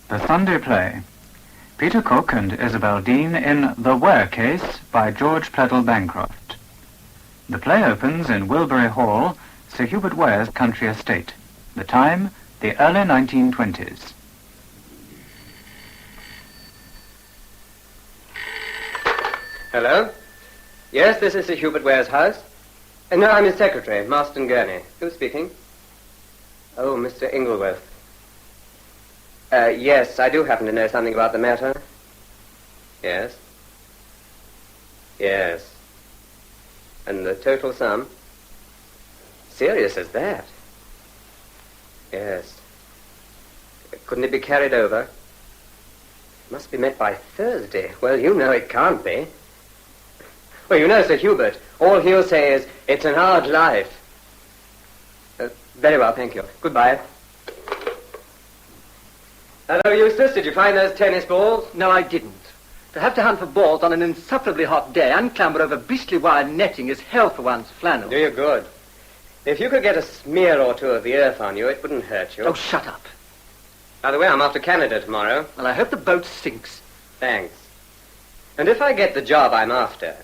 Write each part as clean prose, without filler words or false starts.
The Sunday Play. Peter Cook and Isabel Dean in The Ware Case by George Pleydell Bancroft. The play opens in Wilbury Hall, Sir Hubert Ware's country estate. The time, the early 1920s. Hello? Yes, this is Sir Hubert Ware's house. No, I'm his secretary, Marston Gurney. Who's speaking? Oh, Mr. Ingleworth. Yes, I do happen to know something about the matter. Yes. Yes. And the total sum? Serious as that? Yes. Couldn't it be carried over? It must be met by Thursday. Well, you know it can't be. Well, you know, Sir Hubert, all he'll say is, it's an hard life. Very well, thank you. Goodbye. Hello, Eustace. Did you find those tennis balls? No, I didn't. To have to hunt for balls on an insufferably hot day and clamber over beastly wire netting is hell for one's flannel. Do you good. If you could get a smear or two of the earth on you, it wouldn't hurt you. Oh, shut up. By the way, I'm off to Canada tomorrow. Well, I hope the boat sinks. Thanks. And if I get the job I'm after,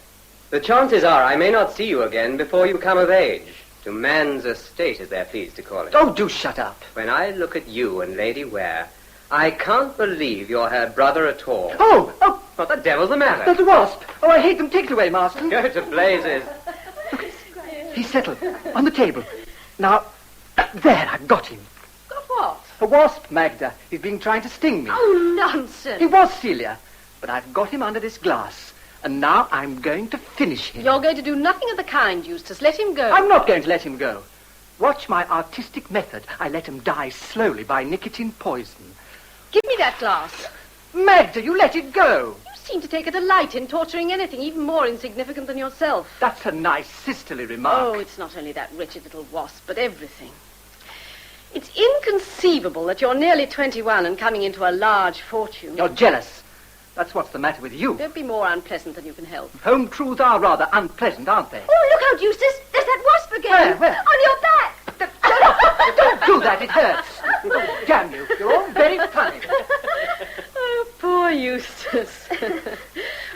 the chances are I may not see you again before you come of age. To man's estate, as they're pleased to call it. Oh, do shut up. When I look at you and Lady Ware, I can't believe you're her brother at all. Oh! What the devil's the matter? There's a wasp. Oh, I hate them. Take it away, Marston. Go to blazes. He's settled. On the table. Now, there, I've got him. Got what? A wasp, Magda. He's been trying to sting me. Oh, nonsense. He was, Celia. But I've got him under this glass. And now I'm going to finish him. You're going to do nothing of the kind, Eustace. Let him go. I'm not going to let him go. Watch my artistic method. I let him die slowly by nicotine poison. Give me that glass. Magda, you let it go. You seem to take a delight in torturing anything even more insignificant than yourself. That's a nice sisterly remark. Oh, it's not only that wretched little wasp, but everything. It's inconceivable that you're nearly 21 and coming into a large fortune. You're jealous. That's what's the matter with you. Don't be more unpleasant than you can help. Home truths are rather unpleasant, aren't they? Oh, look out, Eustace. There's that wasp again. Where? On your back. Don't do that. It hurts. Oh, damn you. You're all very funny. Oh, poor Eustace.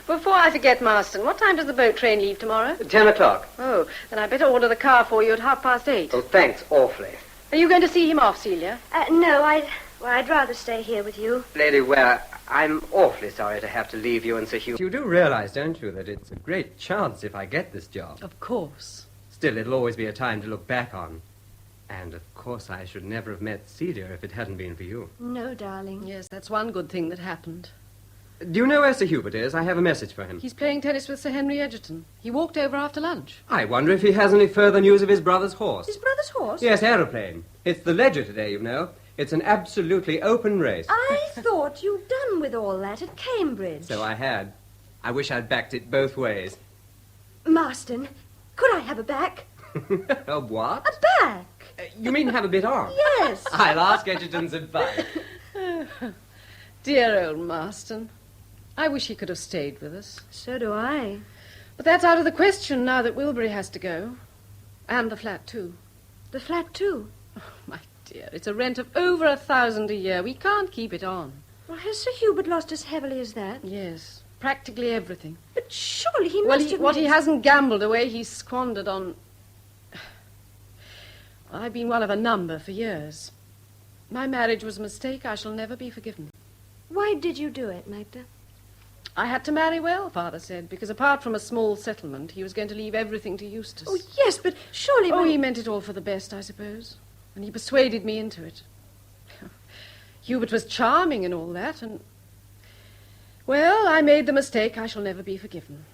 Before I forget, Marston, what time does the boat train leave tomorrow? 10 o'clock. Oh, then I'd better order the car for you at 8:30. Oh, thanks awfully. Are you going to see him off, Celia? No, I'd rather stay here with you. Lady Ware, I'm awfully sorry to have to leave you and Sir Hugh. You do realize, don't you, that it's a great chance if I get this job? Of course. Still, it'll always be a time to look back on. And, of course, I should never have met Celia if it hadn't been for you. No, darling. Yes, that's one good thing that happened. Do you know where Sir Hubert is? I have a message for him. He's playing tennis with Sir Henry Egerton. He walked over after lunch. I wonder if he has any further news of his brother's horse. His brother's horse? Yes, aeroplane. It's the Ledger today, you know. It's an absolutely open race. I thought you'd done with all that at Cambridge. So I had. I wish I'd backed it both ways. Marston, could I have a back? A what? A back. You mean have a bit on? Yes. I'll ask Egerton's advice. Dear old Marston. I wish he could have stayed with us. So do I. But that's out of the question now that Wilbury has to go. And the flat, too. The flat, too? Oh, my dear, it's a rent of over 1,000 a year. We can't keep it on. Well, has Sir Hubert lost as heavily as that? Yes, practically everything. But surely he must have... What he hasn't gambled away, he's squandered on... I've been one of a number for years. My marriage was a mistake I shall never be forgiven. Why did you do it, Magda? I had to marry well, Father said, because apart from a small settlement, he was going to leave everything to Eustace. Oh, yes, but surely... Oh, he meant it all for the best, I suppose. And he persuaded me into it. Hubert was charming and all that, and... Well, I made the mistake I shall never be forgiven.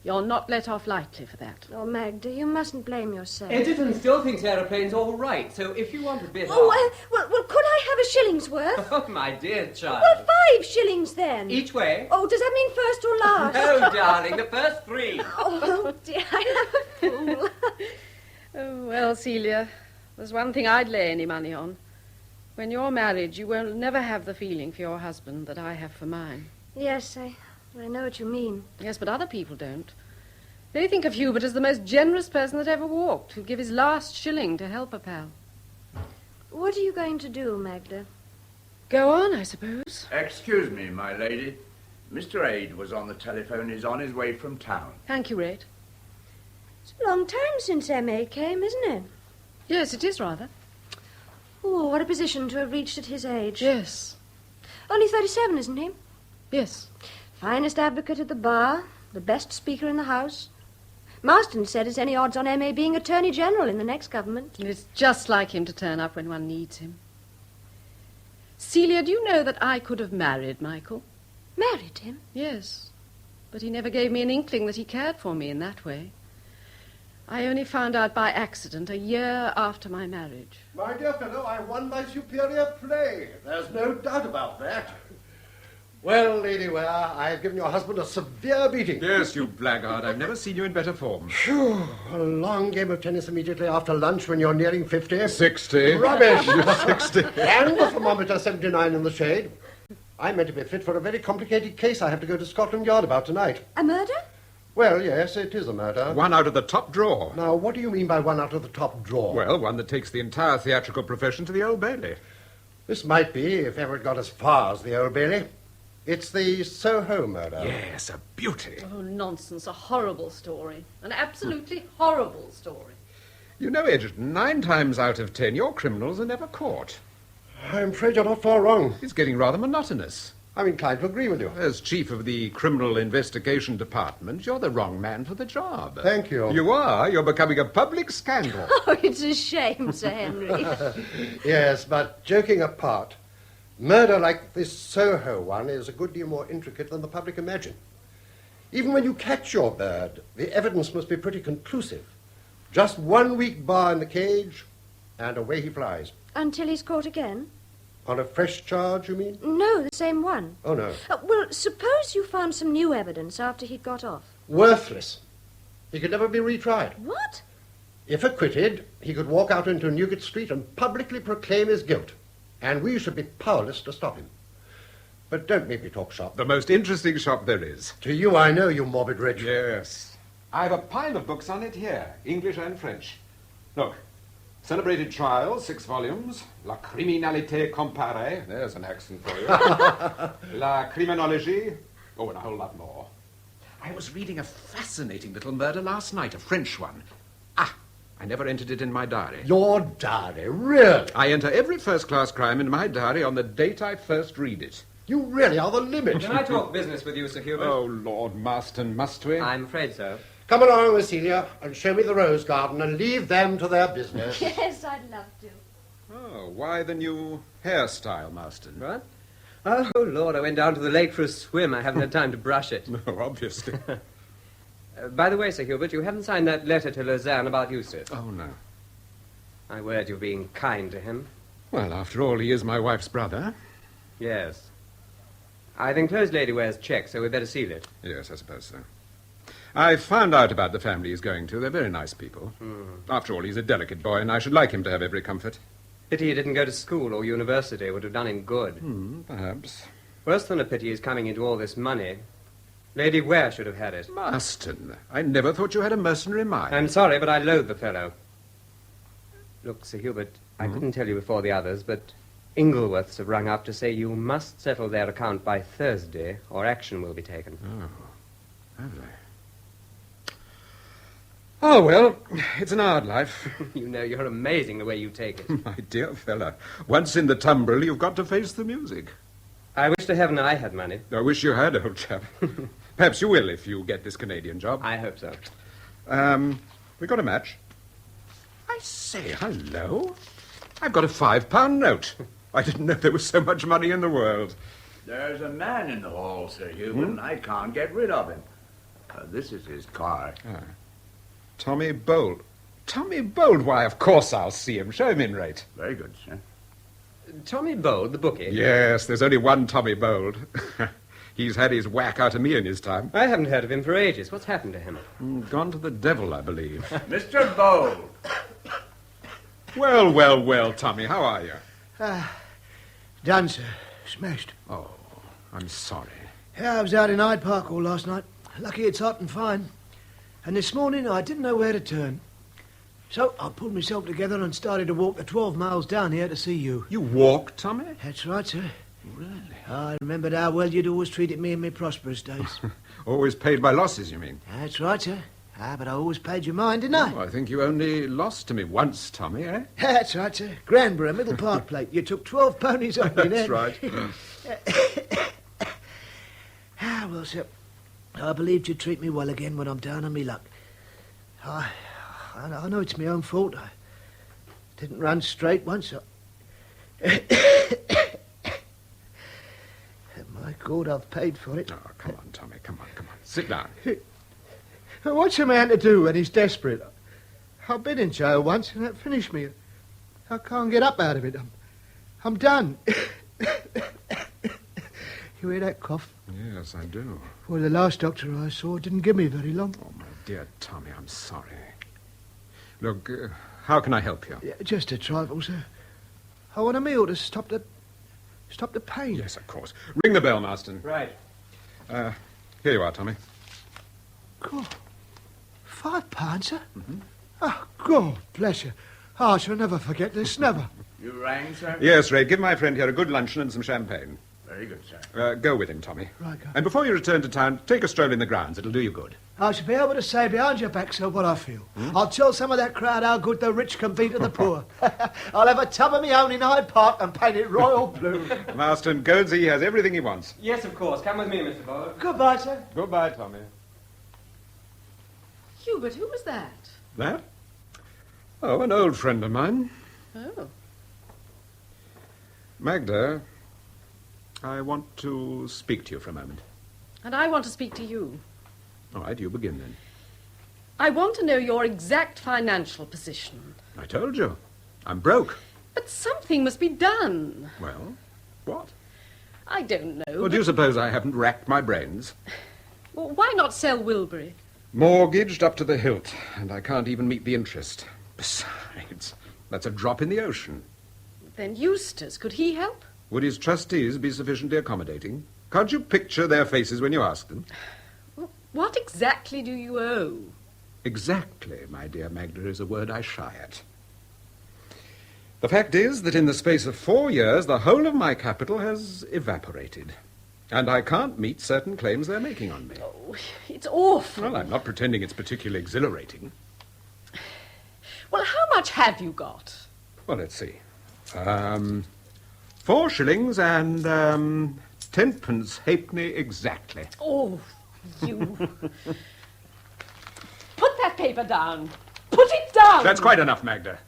You're not let off lightly for that. Oh, Magda, you mustn't blame yourself. Egerton still thinks aeroplane's all right, so if you want a bit well, could I have a shilling's worth? Oh, my dear child. Well, 5 shillings, then. Each way? Oh, does that mean first or last? No, darling, the first 3. Oh, dear, I'm a fool. Oh, well, Celia, there's one thing I'd lay any money on. When you're married, you will never have the feeling for your husband that I have for mine. Yes, I know what you mean. Yes, but other people don't. They think of Hubert as the most generous person that ever walked, who'd give his last shilling to help a pal. What are you going to do, Magda? Go on, I suppose. Excuse me, my lady. Mr. Aid was on the telephone. He's on his way from town. Thank you, Red. It's a long time since M.A. came, isn't it? Yes, it is rather. Oh, what a position to have reached at his age. Yes. Only 37, isn't he? Yes. Finest advocate at the bar, the best speaker in the House. Marston said it's any odds on M.A. being Attorney General in the next government. It's just like him to turn up when one needs him. Celia, do you know that I could have married Michael? Married him? Yes. But he never gave me an inkling that he cared for me in that way. I only found out by accident a year after my marriage. My dear fellow, I won my superior play. There's no doubt about that. Well, Lady Ware, I have given your husband a severe beating. Yes, you blackguard. I've never seen you in better form. Phew, a long game of tennis immediately after lunch when you're nearing 50. 60. Rubbish. 60. And the thermometer 79 in the shade. I'm meant to be fit for a very complicated case I have to go to Scotland Yard about tonight. A murder? Well, yes, it is a murder. One out of the top drawer. Now, what do you mean by one out of the top drawer? Well, one that takes the entire theatrical profession to the Old Bailey. This might be, if ever it got as far as the Old Bailey. It's the Soho murder. Yes, a beauty. Oh, nonsense. A horrible story. An absolutely horrible story. You know, Edgerton, 9 times out of 10, your criminals are never caught. I'm afraid you're not far wrong. It's getting rather monotonous. I'm inclined to agree with you. As chief of the Criminal Investigation Department, you're the wrong man for the job. Thank you. You are. You're becoming a public scandal. Oh, it's a shame, Sir Henry. Yes, but joking apart, murder like this Soho one is a good deal more intricate than the public imagine. Even when you catch your bird, the evidence must be pretty conclusive. Just 1 week bar in the cage, and away he flies. Until he's caught again? On a fresh charge, you mean? No, the same one. Oh, no. Well, suppose you found some new evidence after he'd got off. Worthless. He could never be retried. What? If acquitted, he could walk out into Newgate Street and publicly proclaim his guilt. And we should be powerless to stop him. But don't make me talk shop. The most interesting shop there is. To you, I know, you morbid wretch. Yes. I've a pile of books on it here, English and French. Look. Celebrated Trials, 6 volumes. La Criminalité Comparée. There's an accent for you. La Criminologie. Oh, and a whole lot more. I was reading a fascinating little murder last night, a French one. I never entered it in my diary. Your diary? Really? I enter every first-class crime in my diary on the date I first read it. You really are the limit. Can I talk business with you, Sir Hubert? Oh, Lord Marston, must we? I'm afraid so. Come along, Miss Celia, and show me the rose garden and leave them to their business. Yes, I'd love to. Oh, why the new hairstyle, Marston? What? Oh, Lord, I went down to the lake for a swim. I haven't had time to brush it. No, obviously. By the way, Sir Hubert, you haven't signed that letter to Lausanne about Eustace. Oh, no. My word, you're being kind to him. Well, after all, he is my wife's brother. Yes. I've enclosed Lady Ware's cheque, so we'd better seal it. Yes, I suppose so. I found out about the family he's going to. They're very nice people. After all, he's a delicate boy, and I should like him to have every comfort. Pity he didn't go to school or university. It would have done him good. Perhaps. Worse than a pity is coming into all this money. Lady Ware should have had it. Marston, I never thought you had a mercenary mind. I'm sorry, but I loathe the fellow. Look, Sir Hubert, I couldn't tell you before the others, but Ingleworths have rung up to say you must settle their account by Thursday, or action will be taken. Oh, have they? Oh, well, it's an hard life. You know, you're amazing the way you take it. My dear fella, once in the tumbril, you've got to face the music. I wish to heaven I had money. I wish you had, old chap. Perhaps you will if you get this Canadian job. I hope so. We got a match. I say, hello. I've got a £5 note. I didn't know there was so much money in the world. There's a man in the hall, Sir Hubert, and I can't get rid of him. This is his car. Tommy Bold. Tommy Bold? Why, of course I'll see him. Show him in, Rate. Very good, sir. Tommy Bold, the bookie? Yes, there's only one Tommy Bold. He's had his whack out of me in his time. I haven't heard of him for ages. What's happened to him? Gone to the devil, I believe. Mr. Bold. Well, well, well, Tommy, how are you? Done, sir. Smashed. Oh, I'm sorry. Yeah, I was out in Hyde Park all last night. Lucky it's hot and fine. And this morning I didn't know where to turn. So I pulled myself together and started to walk the 12 miles down here to see you. You walked, Tommy? That's right, sir. Really? I remembered how well you'd always treated me in my prosperous days. Always paid by losses, you mean? That's right, sir. But I always paid you mine, didn't I? Oh, I think you only lost to me once, Tommy, eh? That's right, sir. Granborough, Middle Park Plate. You took 12 ponies off me then. That's right. Well, sir, I believed you'd treat me well again when I'm down on me luck. I know it's my own fault. I didn't run straight once. My God, I've paid for it. Oh, come on, Tommy, come on. Sit down. What's a man to do when he's desperate? I've been in jail once and that finished me. I can't get up out of it. I'm done. You hear that cough? Yes, I do. Well, the last doctor I saw didn't give me very long. Oh, my dear Tommy, I'm sorry. Look, how can I help you? Yeah, just a trifle, sir. I want a meal to stop the pain. Yes, of course. Ring the bell, Marston. Right. Here you are, Tommy. God, £5, sir? Mm-hmm. Oh, God bless you. I shall never forget this, never. You rang, sir? Yes, Ray, give my friend here a good luncheon and some champagne. Very good, sir. Go with him, Tommy. Right, go. And before you return to town, take a stroll in the grounds. It'll do you good. I shall be able to say behind your back, sir, what I feel. I'll tell some of that crowd how good the rich can be to the poor. I'll have a tub of my own in Hyde Park and paint it royal blue. Marston, Goadsey has everything he wants. Yes, of course. Come with me, Mr. Bowler. Goodbye, sir. Goodbye, Tommy. Hubert, who was that? That? Oh, an old friend of mine. Oh. Magda, I want to speak to you for a moment. And I want to speak to you. All right, you begin then. I want to know your exact financial position. I told you. I'm broke. But something must be done. Well, what? I don't know. Well, do you suppose I haven't racked my brains? Well, why not sell Wilbury? Mortgaged up to the hilt, and I can't even meet the interest. Besides, that's a drop in the ocean. Then Eustace, could he help? Would his trustees be sufficiently accommodating? Can't you picture their faces when you ask them? Well, what exactly do you owe? Exactly, my dear Magda, is a word I shy at. The fact is that in the space of 4 years, the whole of my capital has evaporated. And I can't meet certain claims they're making on me. Oh, it's awful. Well, I'm not pretending it's particularly exhilarating. Well, how much have you got? Well, let's see. 4 shillings and 10p halfpenny exactly. Oh, you. Put that paper down. Put it down! That's quite enough, Magda.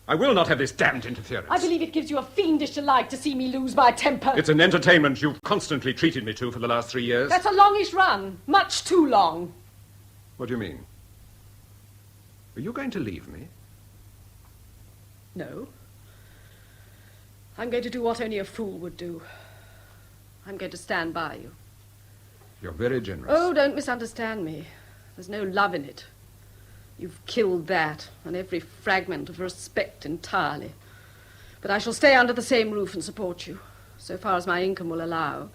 I will not have this damned interference. I believe it gives you a fiendish delight to see me lose my temper. It's an entertainment you've constantly treated me to for the last 3 years. That's a longish run. Much too long. What do you mean? Are you going to leave me? No. I'm going to do what only a fool would do. I'm going to stand by you. You're very generous. Oh, don't misunderstand me. There's no love in it. You've killed that and every fragment of respect entirely. But I shall stay under the same roof and support you, so far as my income will allow.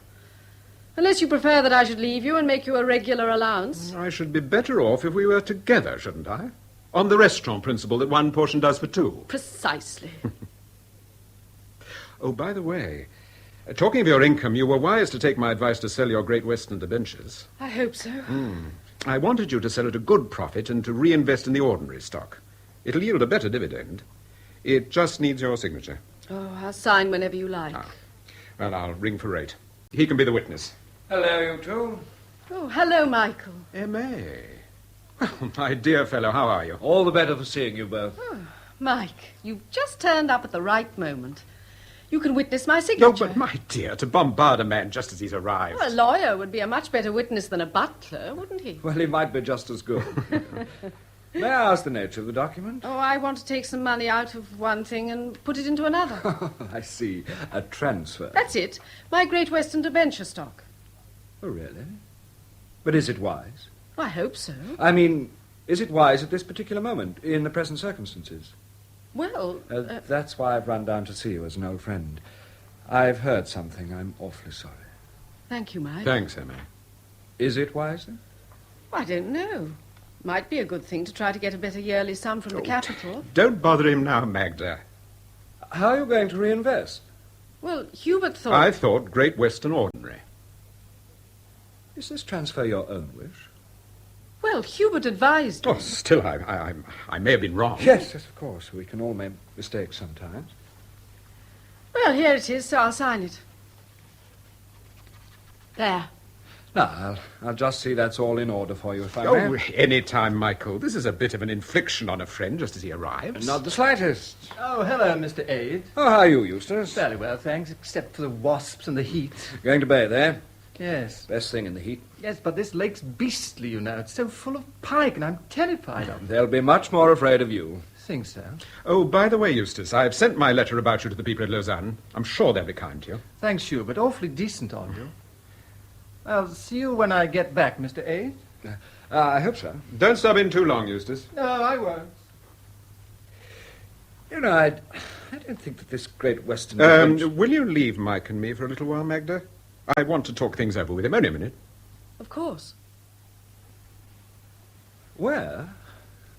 Unless you prefer that I should leave you and make you a regular allowance. I should be better off if we were together, shouldn't I? On the restaurant principle that one portion does for 2. Precisely. Oh, by the way, talking of your income, you were wise to take my advice to sell your Great Western debentures. I hope so. I wanted you to sell at a good profit and to reinvest in the ordinary stock. It'll yield a better dividend. It just needs your signature. Oh, I'll sign whenever you like. Well, I'll ring for Rate. He can be the witness. Hello, you two. Oh, hello, Michael. M.A. Well, my dear fellow, how are you? All the better for seeing you both. Oh, Mike, you've just turned up at the right moment. You can witness my No, signature. but my dear, to bombard a man just as he's arrived. Well, a lawyer would be a much better witness than a butler, wouldn't he? Well, he might be just as good. May I ask the nature of the document? Oh, I want to take some money out of one thing and put it into another. I see. A transfer. That's it. My Great Western debenture stock. Oh, really? But is it wise? I hope so. I mean, is it wise at this particular moment, in the present circumstances? Well... That's why I've run down to see you as an old friend. I've heard something. I'm awfully sorry. Thank you, Mike. Thanks, Emma. Is it wise, then? I don't know. Might be a good thing to try to get a better yearly sum from the capital. Don't bother him now, Magda. How are you going to reinvest? Well, Hubert thought... I thought Great Western Ordinary. Is this transfer your own wish? Well, Hubert advised me. Oh, still, I may have been wrong. Yes, of course. We can all make mistakes sometimes. Well, here it is, so I'll sign it. There. No, I'll just see that's all in order for you, if I Oh, may. any time, Michael. This is a bit of an infliction on a friend just as he arrives. Not the slightest. Oh, hello, Mr. Aid. Oh, how are you, Eustace? Very well, thanks, except for the wasps and the heat. Going to bathe, eh? Yes. Best thing in the heat. Yes, but this lake's beastly, you know. It's so full of pike, and I'm terrified of it. They'll be much more afraid of you. Think so? Oh, by the way, Eustace, I've sent my letter about you to the people at Lausanne. I'm sure they'll be kind to you. Thanks, Hubert. Awfully decent of you. I'll see you when I get back, Mr. Aid. I hope so. Don't stop in too long, Eustace. No, I won't. You know, I don't think that this Great Western... Will you leave Mike and me for a little while, Magda? I want to talk things over with him. Only a minute. Of course. Where?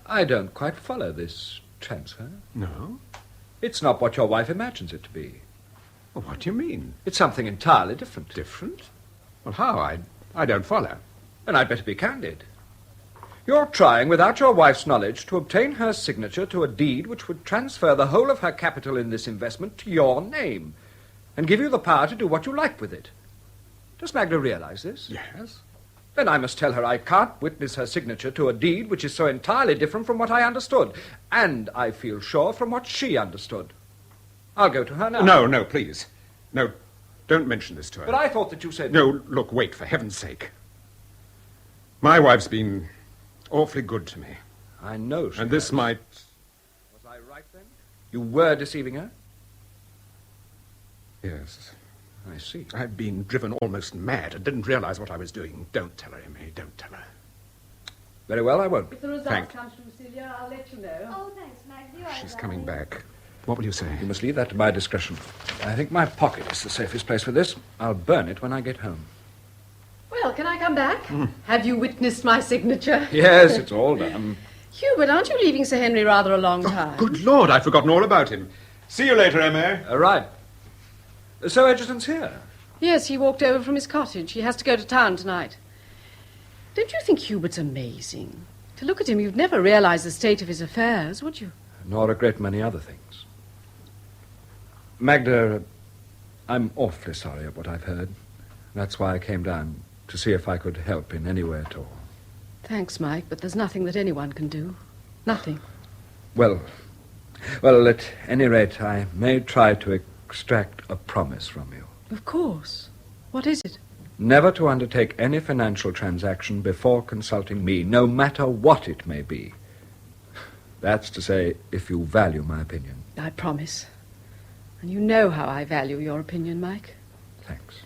I don't quite follow this transfer. No? It's not what your wife imagines it to be. Well, what do you mean? It's something entirely different. Different? Well, how? I don't follow. And I'd better be candid. You're trying, without your wife's knowledge, to obtain her signature to a deed which would transfer the whole of her capital in this investment to your name and give you the power to do what you like with it. Does Magda realize this? Yes. Then I must tell her I can't witness her signature to a deed which is so entirely different from what I understood, and I feel sure from what she understood. I'll go to her now. No, please. No, don't mention this to her. But I thought that you said... No, look, wait, for heaven's sake. My wife's been awfully good to me. I know she And this has. might... Was I right then? You were deceiving her? Yes. I see. I've been driven almost mad and didn't realize what I was doing. Don't tell her, Emmy, don't tell her. Very well, I won't. If the result Thank- comes from Celia, I'll let you know. Oh, thanks, Maggie. She's coming back. What will you say? You must leave that to my discretion. I think my pocket is the safest place for this. I'll burn it when I get home. Well, can I come back? Have you witnessed my signature? Yes, it's all done. Hubert, aren't you leaving Sir Henry rather a long time? Good Lord, I'd forgotten all about him. See you later, Emmy. Right. So Edgerton's here? Yes, he walked over from his cottage. He has to go to town tonight. Don't you think Hubert's amazing? To look at him, you'd never realize the state of his affairs, would you? Nor a great many other things. Magda, I'm awfully sorry at what I've heard. That's why I came down, to see if I could help in any way at all. Thanks, Mike, but there's nothing that anyone can do. Nothing. Well, at any rate, I may try to extract a promise from you. Of course. What is it? Never to undertake any financial transaction before consulting me, no matter what it may be. That's to say, if you value my opinion. I promise. And you know how I value your opinion, Mike. Thanks.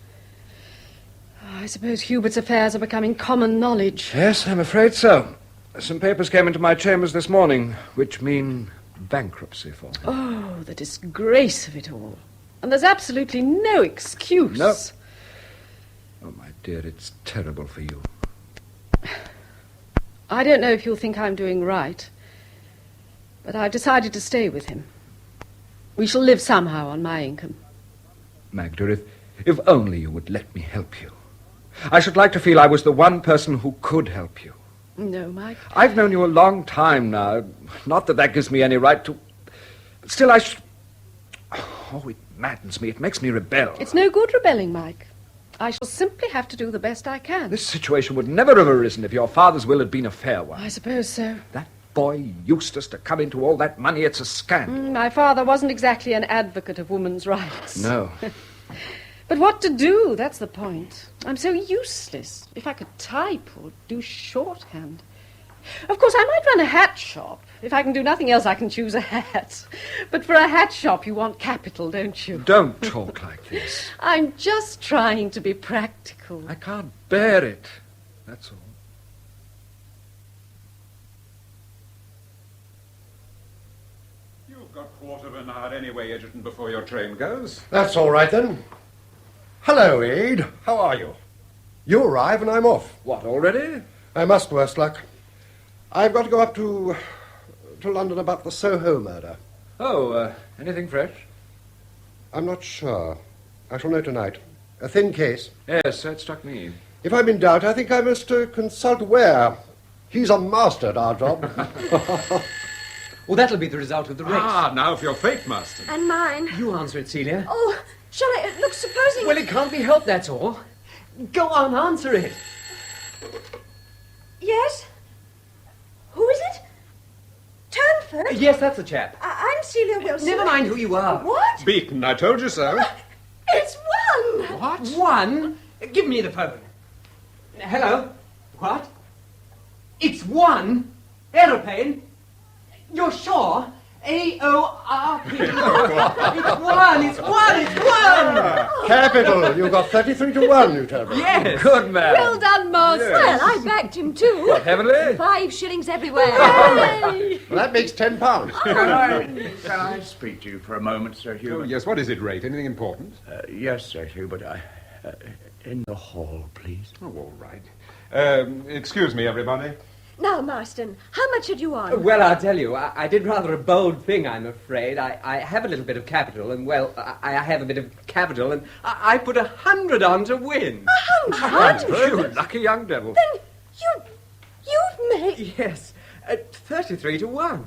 I suppose Hubert's affairs are becoming common knowledge. Yes, I'm afraid so. Some papers came into my chambers this morning, which mean bankruptcy for him. Oh, the disgrace of it all. And there's absolutely no excuse. No. Oh, my dear, it's terrible for you. I don't know if you'll think I'm doing right, but I've decided to stay with him. We shall live somehow on my income. Magda, if only you would let me help you. I should like to feel I was the one person who could help you. No, Mike. I've known you a long time now. Not that that gives me any right to... But still, I should... Oh, it maddens me. It makes me rebel. It's no good rebelling, Mike. I shall simply have to do the best I can. This situation would never have arisen if your father's will had been a fair one. I suppose so. That boy Eustace to come into all that money, it's a scandal. My father wasn't exactly an advocate of women's rights. No. But what to do, that's the point. I'm so useless. If I could type or do shorthand. Of course, I might run a hat shop. If I can do nothing else, I can choose a hat. But for a hat shop, you want capital, don't you? Don't talk like this. I'm just trying to be practical. I can't bear it. That's all. You've got quarter of an hour anyway, Edgerton, before your train goes. That's all right, then. Hello, Aid. How are you? You arrive and I'm off. What, already? I must, worse luck. I've got to go up to London about the Soho murder. Oh, anything fresh? I'm not sure. I shall know tonight. A thin case. Yes, that struck me. If I'm in doubt, I think I must consult Ware. He's a master at our job. Well, that'll be the result of the race. Ah, now for your fate, Master. And mine. You answer it, Celia. Oh, shall I? Look, supposing... Well, it can't be helped, that's all. Go on, answer it. Yes? Who is it? Turnford? Yes, that's the chap. I'm Celia Wilson. Never mind who you are. What? Beaten, I told you so. It's one! What? One? Give me the phone. Hello? What? It's one? Aeroplane? You're sure? A-O-R-P. It's one! Capital. You got 33 to 1, you tell me. Yes. Good man. Well done, Master. Well, I backed him too. Heavenly? 5 shillings everywhere. Well, that makes £10. Can I speak to you for a moment, Sir Oh, Hubert? yes, what is it, Rate? Anything important? Yes, Sir Hubert. In the hall, please. Oh, all right. Excuse me, everybody. Now, Marston, how much had you on? Well, I'll tell you, I did rather a bold thing, I'm afraid. I have a little bit of capital, and, well, I have a bit of capital, and I put 100 on to win. 100? You lucky young devil. Then you've made... Yes, 33 to 1.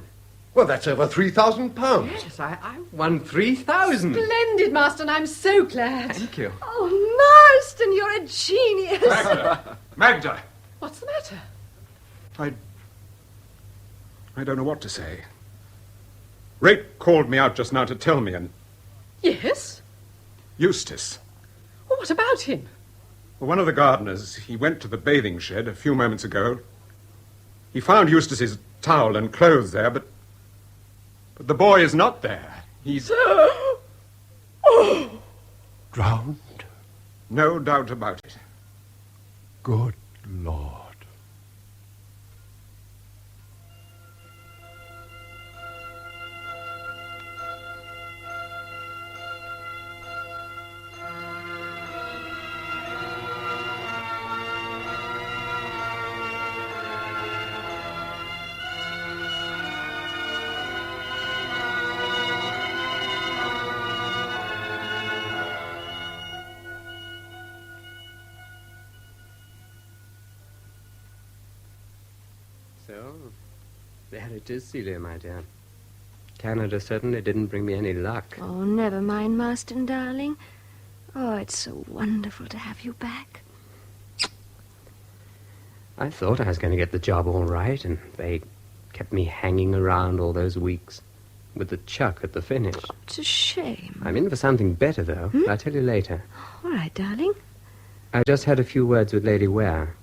Well, that's over £3,000. Yes, I won 3,000. Splendid, Marston. I'm so glad. Thank you. Oh, Marston, you're a genius. Magda! What's the matter? I don't know what to say. Rate called me out just now to tell me, and Yes? Eustace, Well, what about him? one of the gardeners, he went to the bathing shed a few moments ago. He found Eustace's towel and clothes there, but the boy is not there. He's... Drowned? No doubt about it. Good Lord. So, there it is, Celia, my dear. Canada certainly didn't bring me any luck. Oh, never mind, Marston, darling. Oh, it's so wonderful to have you back. I thought I was going to get the job all right, and they kept me hanging around all those weeks with the chuck at the finish. It's a shame. I'm in for something better, though. I'll tell you later. All right, darling. I just had a few words with Lady Ware.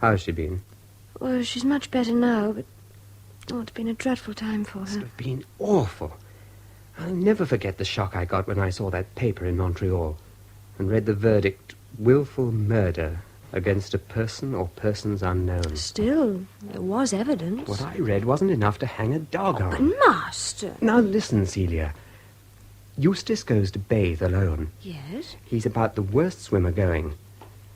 How's she been? Well, she's much better now, but... Oh, it's been a dreadful time for Must her. have been awful. I'll never forget the shock I got when I saw that paper in Montreal and read the verdict, willful murder against a person or persons unknown. Still, there was evidence. What I read wasn't enough to hang a dog on. But, Master... Now listen, Celia. Eustace goes to bathe alone. Yes? He's about the worst swimmer going.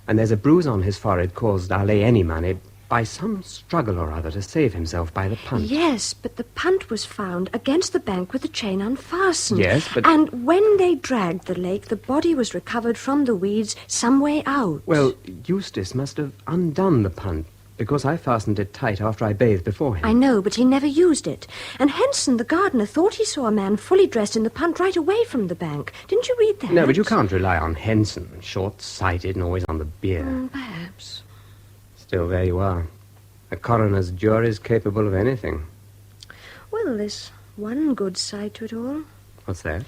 And there's a bruise on his forehead caused, I'll lay any money, by some struggle or other to save himself by the punt. Yes, but the punt was found against the bank with the chain unfastened. Yes, but... And when they dragged the lake, the body was recovered from the weeds some way out. Well, Eustace must have undone the punt, because I fastened it tight after I bathed before him. I know, but he never used it. And Henson, the gardener, thought he saw a man fully dressed in the punt right away from the bank. Didn't you read that? No, but you can't rely on Henson, short-sighted and always on the beer. Perhaps. Still, there you are. A coroner's jury is capable of anything. Well, there's one good side to it all. What's that?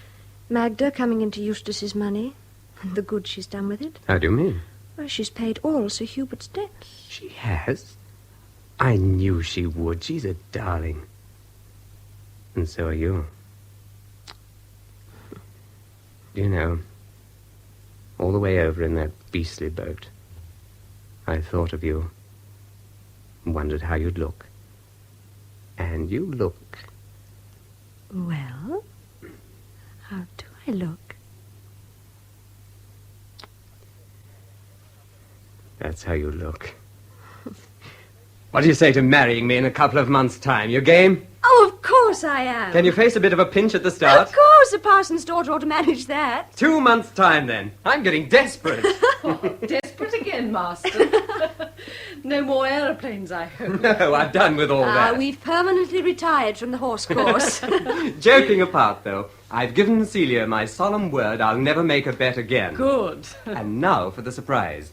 Magda coming into Eustace's money, and the good she's done with it. How do you mean? Well, she's paid all Sir Hubert's debts. She has? I knew she would. She's a darling. And so are you. Do you know, all the way over in that beastly boat, I thought of you, wondered how you'd look. And you look... Well, how do I look? That's how you look. What do you say to marrying me in a couple of months' time? You game? Oh, of course I am. Can you face a bit of a pinch at the start? Of course, a parson's daughter ought to manage that. 2 months' time, then. I'm getting desperate. Desperate again, Master. No more aeroplanes, I hope. No, I've done with all that. We've permanently retired from the horse course. Joking apart, though, I've given Celia my solemn word I'll never make a bet again. Good. And now for the surprise.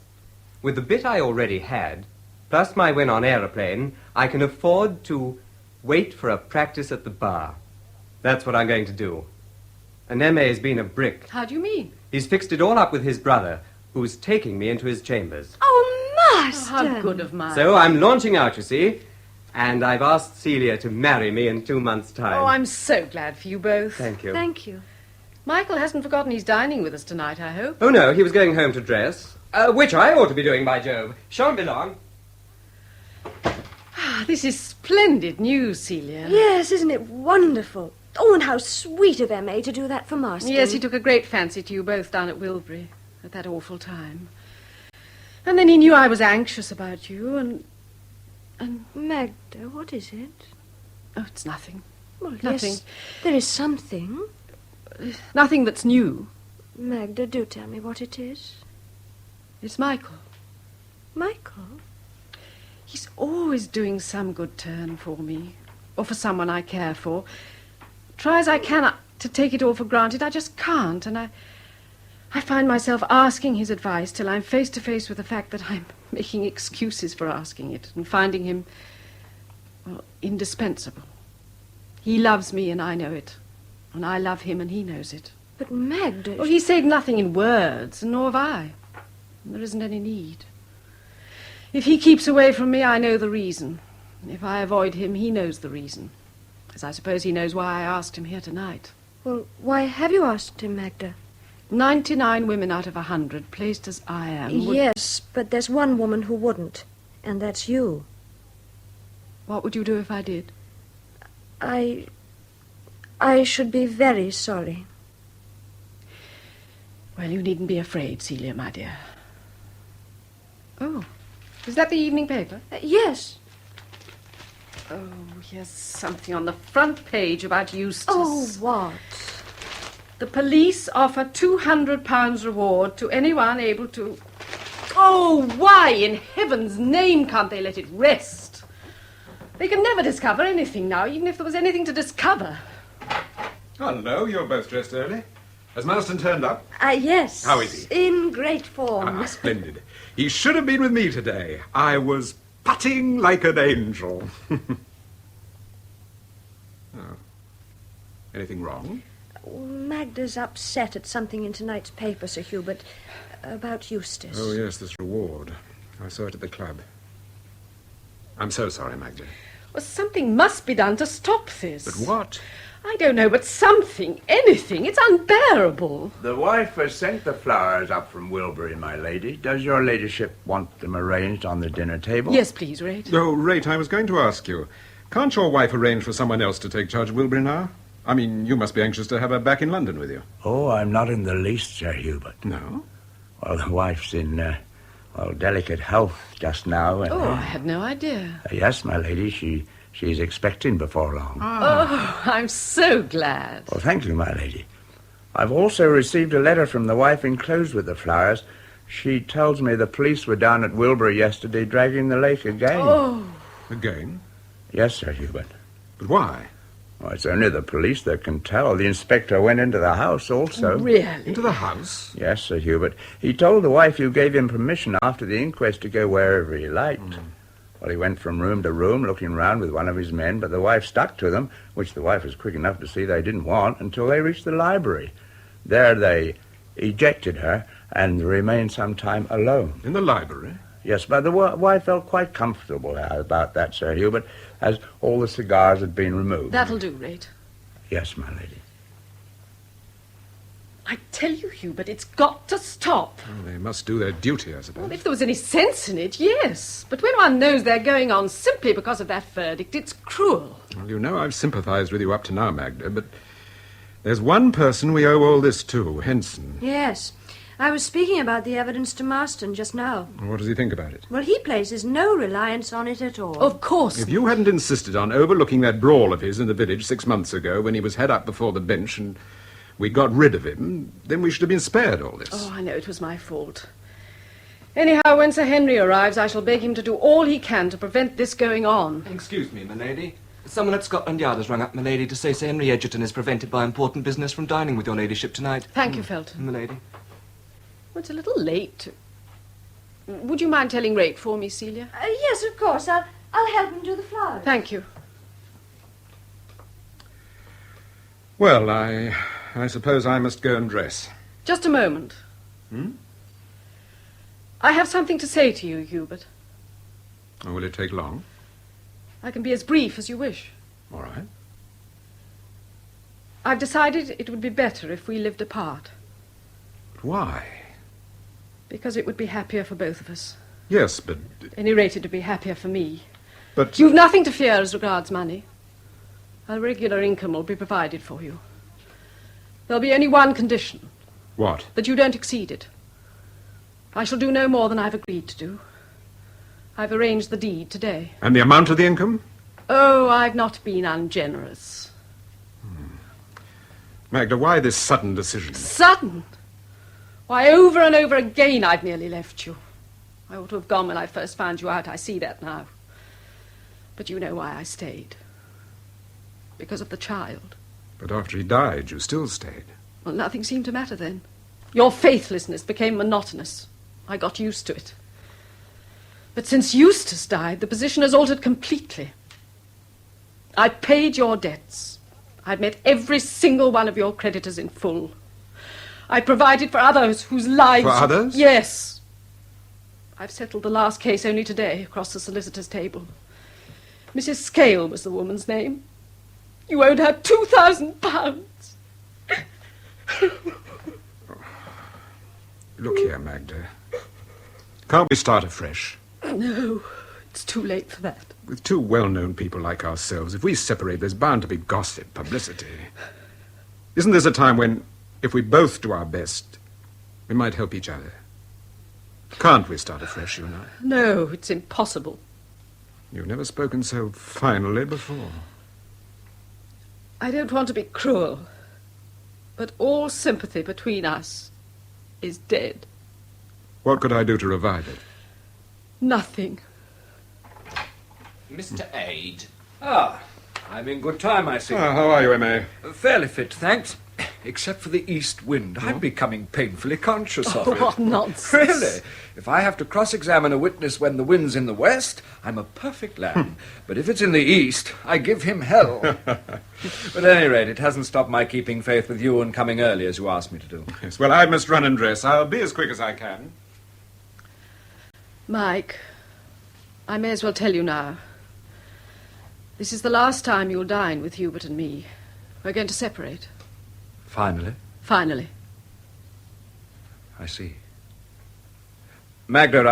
With the bit I already had, plus my win on aeroplane, I can afford to wait for a practice at the bar. That's what I'm going to do. And M.A.'s been a brick. How do you mean? He's fixed it all up with his brother, who's taking me into his chambers. Oh, Master! How good of mine. So I'm launching out, you see, and I've asked Celia to marry me in 2 months' time. Oh, I'm so glad for you both. Thank you. Thank you. Michael hasn't forgotten he's dining with us tonight, I hope. Oh, no, he was going home to dress. Which I ought to be doing, by Jove. Shan't be long. This is splendid news, Celia. Yes, isn't it wonderful? Oh, and how sweet of M.A. to do that for Marston. Yes, he took a great fancy to you both down at Wilbury at that awful time. And then he knew I was anxious about you, and... Magda, what is it? Oh, it's nothing. Well, Nothing. yes, there is something. Nothing that's new. Magda, do tell me what it is. It's Michael. Michael? He's always doing some good turn for me, or for someone I care for. Try as I can to take it all for granted, I just can't, and I find myself asking his advice till I'm face to face with the fact that I'm making excuses for asking it and finding him, well, indispensable. He loves me and I know it, and I love him and he knows it. But Magda... Well, he said nothing in words, and nor have I. And there isn't any need. If he keeps away from me, I know the reason. If I avoid him, he knows the reason. As I suppose he knows why I asked him here tonight. Well, why have you asked him, Magda? 99 women out of 100, placed as I am, would... Yes, but there's one woman who wouldn't, and that's you. What would you do if I did? I should be very sorry. Well, you needn't be afraid, Celia, my dear. Oh, is that the evening paper? Yes. Oh, here's something on the front page about Eustace. Oh, what? The police offer £200 reward to anyone able to... Oh, why in heaven's name can't they let it rest? They can never discover anything now, even if there was anything to discover. Hello, you're both dressed early. Has Marston turned up? Yes. How is he? In great form. Ah, splendid. He should have been with me today. I was putting like an angel. Oh. Anything wrong? Magda's upset at something in tonight's paper, Sir Hubert, about Eustace. Oh, yes, this reward. I saw it at the club. I'm so sorry, Magda. Well, something must be done to stop this. But what? I don't know, but something, anything. It's unbearable. The wife has sent the flowers up from Wilbury, my lady. Does your ladyship want them arranged on the dinner table? Yes, please, Rate. Oh, Rate, I was going to ask you. Can't your wife arrange for someone else to take charge of Wilbury now? I mean, you must be anxious to have her back in London with you. Oh, I'm not in the least, Sir Hubert. No? Well, the wife's in, delicate health just now. And, Oh, I had no idea. Yes, my lady, she's expecting before long. Oh, I'm so glad. Well, thank you, my lady. I've also received a letter from the wife enclosed with the flowers. She tells me the police were down at Wilbury yesterday dragging the lake again. Oh. Again? Yes, Sir Hubert. But why? Well, it's only the police that can tell. The inspector went into the house also. Really? Into the house? Yes, Sir Hubert. He told the wife you gave him permission after the inquest to go wherever he liked. Well, he went from room to room looking round with one of his men, but the wife stuck to them, which the wife was quick enough to see they didn't want, until they reached the library. There they ejected her and remained some time alone. In the library? Yes, but the wife felt quite comfortable about that, Sir Hubert, as all the cigars had been removed. That'll do, Rate. Yes, my lady. I tell you, Hubert, it's got to stop. Oh, they must do their duty, I suppose. Well, if there was any sense in it, yes. But when one knows they're going on simply because of that verdict, it's cruel. Well, you know I've sympathized with you up to now, Magda, but there's one person we owe all this to, Henson. Yes. I was speaking about the evidence to Marston just now. What does he think about it? Well, he places no reliance on it at all. Of course. If you hadn't insisted on overlooking that brawl of his in the village 6 months ago when he was had up before the bench and we got rid of him, then we should have been spared all this. Oh, I know it was my fault. Anyhow, when Sir Henry arrives, I shall beg him to do all he can to prevent this going on. Excuse me, my lady. Someone at Scotland Yard has rung up, my lady, to say Sir Henry Egerton is prevented by important business from dining with your ladyship tonight. Thank you, Felton. My lady. Well, it's a little late. Would you mind telling Rake for me, Celia? Yes, of course. I'll help him do the flowers. Thank you. Well, I suppose I must go and dress. Just a moment. I have something to say to you, Hubert. Oh, will it take long? I can be as brief as you wish. All right. I've decided it would be better if we lived apart. But why? Because it would be happier for both of us. Yes, but... At any rate, it would be happier for me. But... You've nothing to fear as regards money. A regular income will be provided for you. There'll be only one condition. What? That you don't exceed it. I shall do no more than I've agreed to do. I've arranged the deed today. And the amount of the income? Oh, I've not been ungenerous. Magda, why this sudden decision? Sudden? Why, over and over again I've nearly left you. I ought to have gone when I first found you out. I see that now. But you know why I stayed. Because of the child. But after he died, you still stayed. Well, nothing seemed to matter then. Your faithlessness became monotonous. I got used to it. But since Eustace died, the position has altered completely. I paid your debts. I'd met every single one of your creditors in full. I provided for others whose lives... For others? Yes. I've settled the last case only today, across the solicitor's table. Mrs. Scale was the woman's name. You owed her £2,000. Look here, Magda. Can't we start afresh? No, it's too late for that. With two well-known people like ourselves, if we separate, there's bound to be gossip, publicity. Isn't this a time when, if we both do our best, we might help each other? Can't we start afresh, you and I? No, it's impossible. You've never spoken so finally before. I don't want to be cruel, but all sympathy between us is dead. What could I do to revive it? Nothing. Mr. Aid. Ah, I'm in good time, I see. How are you, M.A.? Fairly fit, thanks. Except for the east wind. I'm becoming painfully conscious of it. What nonsense. Really? If I have to cross-examine a witness when the wind's in the west, I'm a perfect lamb. But if it's in the east, I give him hell. But at any rate, it hasn't stopped my keeping faith with you and coming early as you asked me to do. Yes, well, I must run and dress. I'll be as quick as I can. Mike, I may as well tell you now. This is the last time you'll dine with Hubert and me. We're going to separate. Finally? Finally. I see. Magda,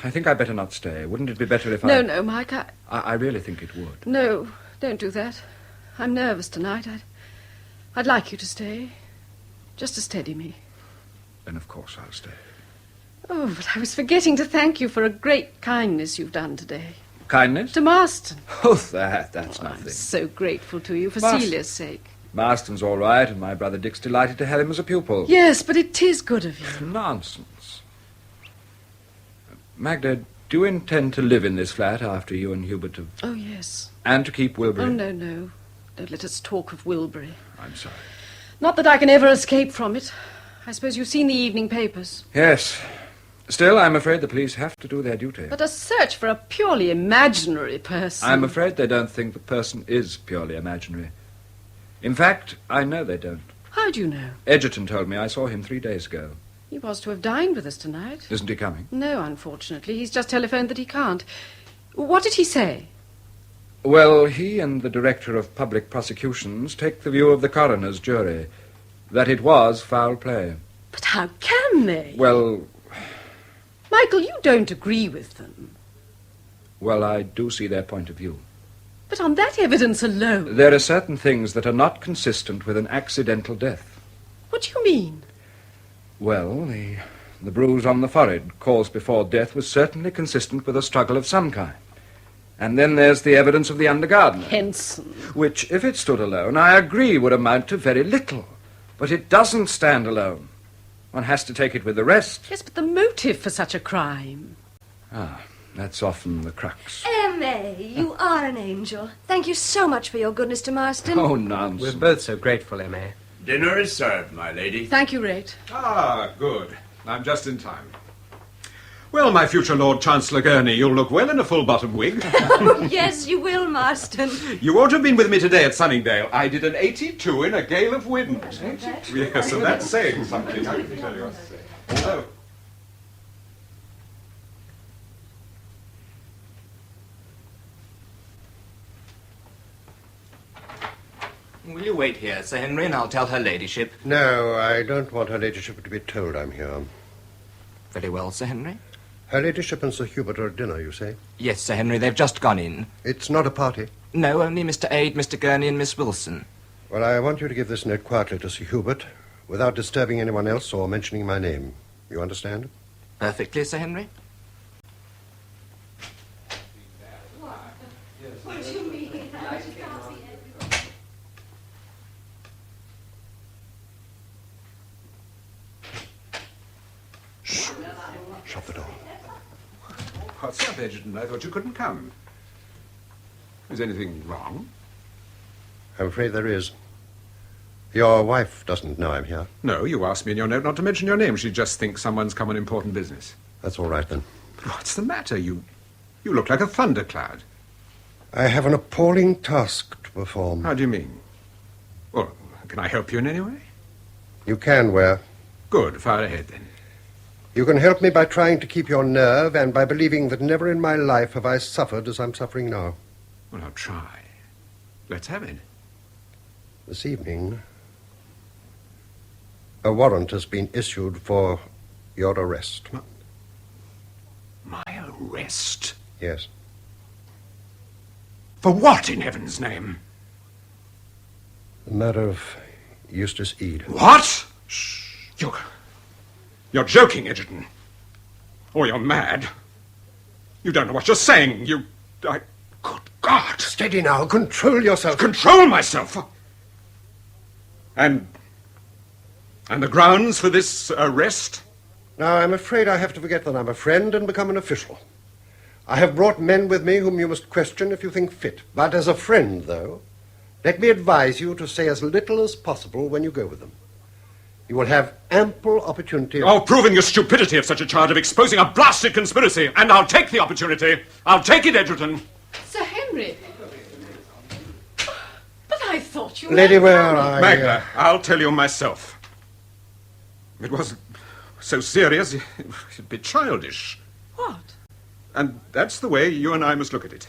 I think I'd better not stay. Wouldn't it be better if No, no, Mike, I really think it would. No, don't do that. I'm nervous tonight. I'd like you to stay. Just to steady me. Then, of course, I'll stay. Oh, but I was forgetting to thank you for a great kindness you've done today. Kindness? To Marston. Oh, that's nothing. I'm so grateful to you for Marston. Celia's sake. Marston's all right, and my brother Dick's delighted to have him as a pupil. Yes, but it is good of you. Nonsense. Magda, do you intend to live in this flat after you and Hubert have... Oh, yes. And to keep Wilbury? Oh, no, no. Don't let us talk of Wilbury. I'm sorry. Not that I can ever escape from it. I suppose you've seen the evening papers. Yes. Still, I'm afraid the police have to do their duty. But a search for a purely imaginary person... I'm afraid they don't think the person is purely imaginary. In fact, I know they don't. How do you know? Egerton told me. I saw him 3 days ago. He was to have dined with us tonight. Isn't he coming? No, unfortunately. He's just telephoned that he can't. What did he say? Well, he and the Director of Public Prosecutions take the view of the coroner's jury, that it was foul play. But how can they? Well... Michael, you don't agree with them. Well, I do see their point of view. But on that evidence alone... There are certain things that are not consistent with an accidental death. What do you mean? Well, the bruise on the forehead caused before death was certainly consistent with a struggle of some kind. And then there's the evidence of the undergardener. Henson. Which, if it stood alone, I agree would amount to very little. But it doesn't stand alone. One has to take it with the rest. Yes, but the motive for such a crime. That's often the crux. M.A., you are an angel. Thank you so much for your goodness to Marston. Oh, nonsense. We're both so grateful, M.A. Dinner is served, my lady. Thank you, Rate. Ah, good. I'm just in time. Well, my future Lord Chancellor Gurney, you'll look well in a full-bottom wig. Yes, you will, Marston. You ought to have been with me today at Sunningdale. I did an 82 in a gale of wind. Yes, and that's saying something, I can tell you. Oh. Will you wait here, Sir Henry, and I'll tell her ladyship? No, I don't want her ladyship to be told I'm here. Very well, Sir Henry. Her ladyship and Sir Hubert are at dinner, you say? Yes, Sir Henry, they've just gone in. It's not a party? No, only Mr. Ade, Mr. Gurney, and Miss Wilson. Well, I want you to give this note quietly to Sir Hubert, without disturbing anyone else or mentioning my name. You understand? Perfectly, Sir Henry. Shut the door. What's up, Edgerton? I thought you couldn't come. Is anything wrong? I'm afraid there is. Your wife doesn't know I'm here. No, you asked me in your note not to mention your name. She just thinks someone's come on important business. That's all right, then. But what's the matter? You look like a thundercloud. I have an appalling task to perform. How do you mean? Well, can I help you in any way? You can, Ware. Good. Fire ahead, then. You can help me by trying to keep your nerve and by believing that never in my life have I suffered as I'm suffering now. Well, I'll try. Let's have it. This evening, a warrant has been issued for your arrest. My arrest? Yes. For what, in heaven's name? The murder of Eustace Ede. What? Shh. You're joking, Edgerton. Or you're mad. You don't know what you're saying. Good God. Steady now. Control yourself. Control myself? And the grounds for this arrest? Now, I'm afraid I have to forget that I'm a friend and become an official. I have brought men with me whom you must question if you think fit. But as a friend, though, let me advise you to say as little as possible when you go with them. You will have ample opportunity of... proving the stupidity of such a charge, of exposing a blasted conspiracy. And I'll take the opportunity. I'll take it, Edgerton. Sir Henry. But I thought you Lady were... Ware, Magda, I'll tell you myself. It wasn't so serious. It'd be childish. What? And that's the way you and I must look at it.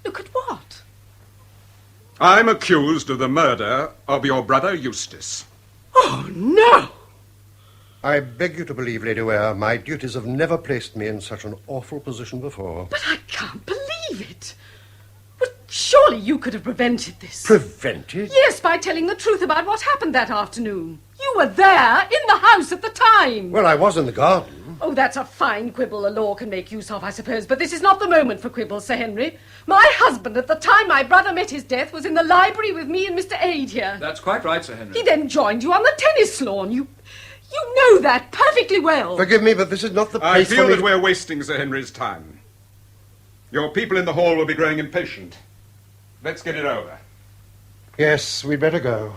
Look at what? I'm accused of the murder of your brother Eustace. Oh, no! I beg you to believe, Lady Ware, my duties have never placed me in such an awful position before. But I can't believe it. But surely you could have prevented this. Prevented? Yes, by telling the truth about what happened that afternoon. You were there, in the house at the time. Well, I was in the garden. Oh, that's a fine quibble the law can make use of, I suppose. But this is not the moment for quibbles, Sir Henry. My husband, at the time my brother met his death, was in the library with me and Mr. Ade here. That's quite right, Sir Henry. He then joined you on the tennis lawn. You know that perfectly well. Forgive me, but this is not the place I feel for me that we're wasting Sir Henry's time. Your people in the hall will be growing impatient. Let's get it over. Yes, we'd better go.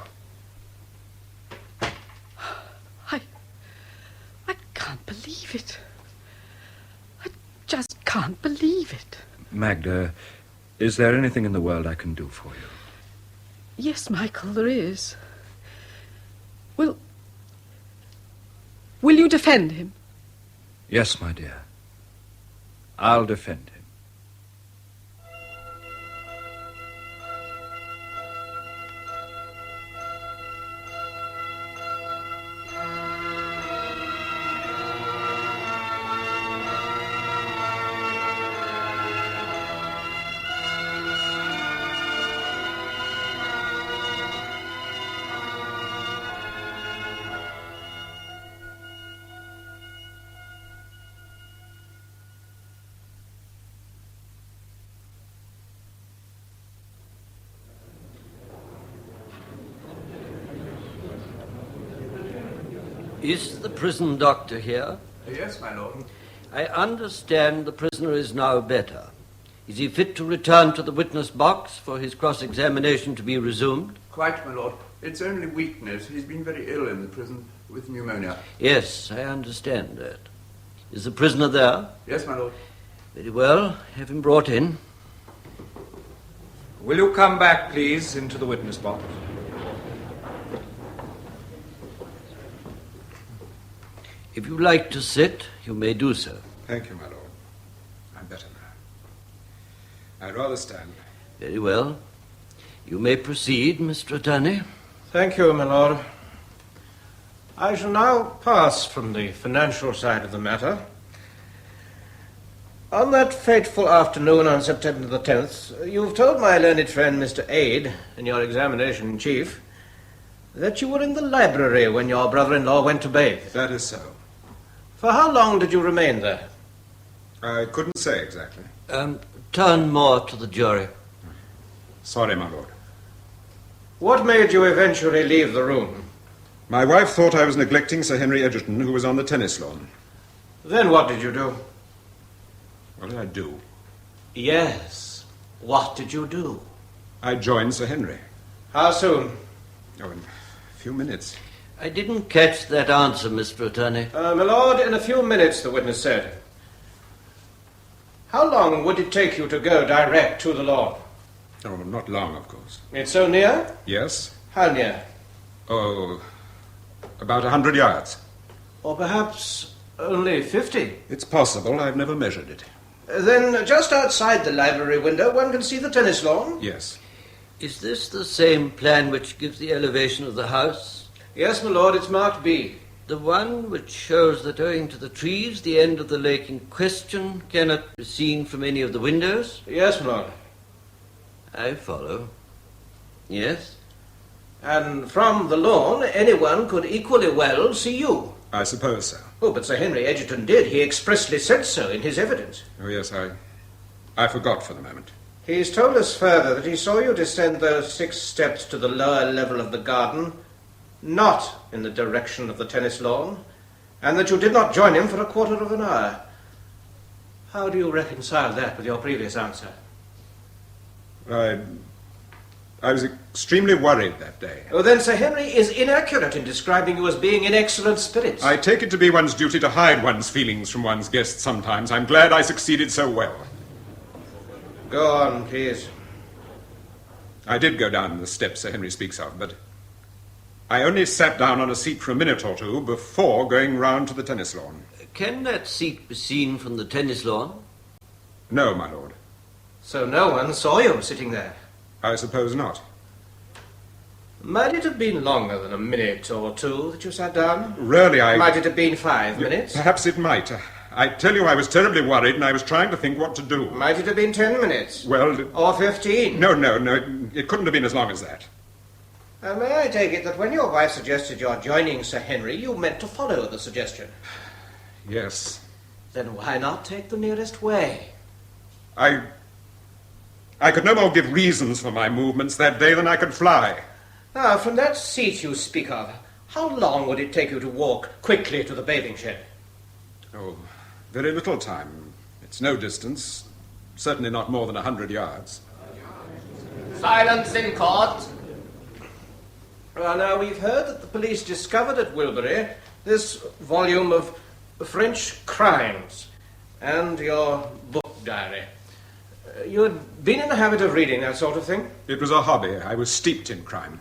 I can't believe it. I just can't believe it. Magda, is there anything in the world I can do for you? Yes, Michael, there is. Will you defend him? Yes, my dear. I'll defend him. Is the prison doctor here? Yes, my lord. I understand the prisoner is now better. Is he fit to return to the witness box for his cross-examination to be resumed? Quite, my lord. It's only weakness. He's been very ill in the prison with pneumonia. Yes, I understand that. Is the prisoner there? Yes, my lord. Very well. Have him brought in. Will you come back, please, into the witness box? If you like to sit, you may do so. Thank you, my lord. I'm better now. I'd rather stand. Very well. You may proceed, Mr. Attorney. Thank you, my lord. I shall now pass from the financial side of the matter. On that fateful afternoon on September the 10th, you've told my learned friend, Mr. Ade, in your examination in chief, that you were in the library when your brother-in-law went to bathe. That is so. For how long did you remain there? I couldn't say exactly. Turn more to the jury. Sorry, my lord. What made you eventually leave the room? My wife thought I was neglecting Sir Henry Egerton, who was on the tennis lawn. Then what did you do? What did I do? Yes. What did you do? I joined Sir Henry. How soon? Oh, in a few minutes. I didn't catch that answer, Mr. Attorney. My lord, in a few minutes, the witness said. How long would it take you to go direct to the lawn? Oh, not long, of course. It's so near? Yes? How near? Oh, about 100 yards. Or perhaps only 50? It's possible. I've never measured it. Then just outside the library window, one can see the tennis lawn? Yes. Is this the same plan which gives the elevation of the house? Yes, my lord, it's marked B. The one which shows that owing to the trees, the end of the lake in question cannot be seen from any of the windows? Yes, my lord. I follow. Yes? And from the lawn, anyone could equally well see you. I suppose so. Oh, but Sir Henry Egerton did. He expressly said so in his evidence. Oh, yes, I forgot for the moment. He's told us further that he saw you descend those 6 steps to the lower level of the garden, not in the direction of the tennis lawn, and that you did not join him for a quarter of an hour. How do you reconcile that with your previous answer? I was extremely worried that day. Oh, then Sir Henry is inaccurate in describing you as being in excellent spirits. I take it to be one's duty to hide one's feelings from one's guests sometimes. I'm glad I succeeded so well. Go on, please. I did go down the steps Sir Henry speaks of, but I only sat down on a seat for a minute or two before going round to the tennis lawn. Can that seat be seen from the tennis lawn? No, my lord. So no one saw you sitting there? I suppose not. Might it have been longer than a minute or two that you sat down? Really, Might it have been 5 minutes? Perhaps it might. I tell you, I was terribly worried, and I was trying to think what to do. Might it have been 10 minutes? Well... Or 15? No, it couldn't have been as long as that. May I take it that when your wife suggested your joining Sir Henry, you meant to follow the suggestion? Yes. Then why not take the nearest way? I could no more give reasons for my movements that day than I could fly. Now, from that seat you speak of, how long would it take you to walk quickly to the bathing shed? Oh, very little time. It's no distance. Certainly not more than 100 yards. Silence in court. Well, now, we've heard that the police discovered at Wilbury this volume of French crimes and your book diary. You had been in the habit of reading that sort of thing? It was a hobby. I was steeped in crime.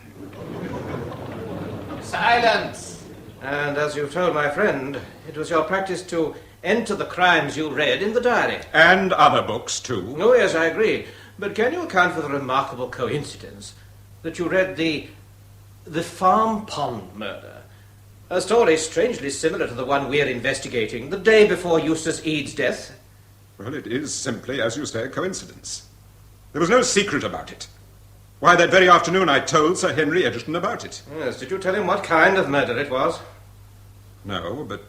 Silence! And as you've told my friend, it was your practice to enter the crimes you read in the diary. And other books, too. Oh, yes, I agree. But can you account for the remarkable coincidence that you read the Farm Pond murder, a story strangely similar to the one we're investigating, the day before Eustace Eade's death? Well, it is simply, as you say, a coincidence. There was no secret about it. Why, that very afternoon I told Sir Henry Egerton about it. Yes, did you tell him what kind of murder it was? No, but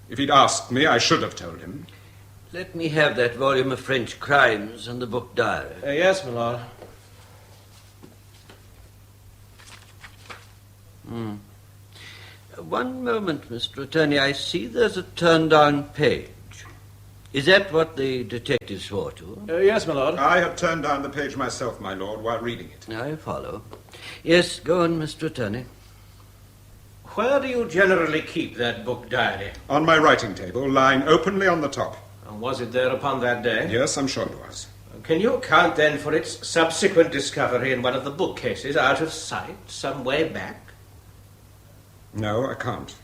if he'd asked me, I should have told him. Let me have that volume of French crimes and the book diary. Yes, my lord. One moment, Mr. Attorney. I see there's a turned-down page. Is that what the detective swore to? Yes, my lord. I had turned down the page myself, my lord, while reading it. I follow. Yes, go on, Mr. Attorney. Where do you generally keep that book diary? On my writing table, lying openly on the top. And was it there upon that day? Yes, I'm sure it was. Can you account then for its subsequent discovery in one of the bookcases out of sight, some way back? No, I can't.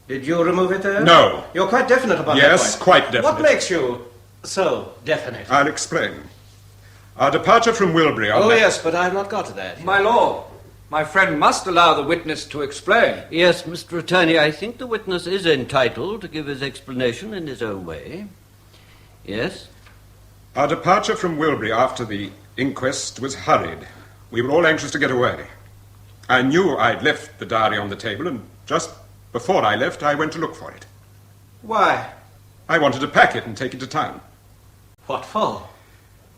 Did you remove it there? No. You're quite definite about that point? Yes, quite definite. What makes you so definite? I'll explain. Our departure from Wilbury on Oh, yes, but I've not got to that. My lord, my friend must allow the witness to explain. Yes, Mr. Attorney, I think the witness is entitled to give his explanation in his own way. Yes? Our departure from Wilbury after the inquest was hurried. We were all anxious to get away. I knew I'd left the diary on the table, and just before I left, I went to look for it. Why? I wanted to pack it and take it to town. What for?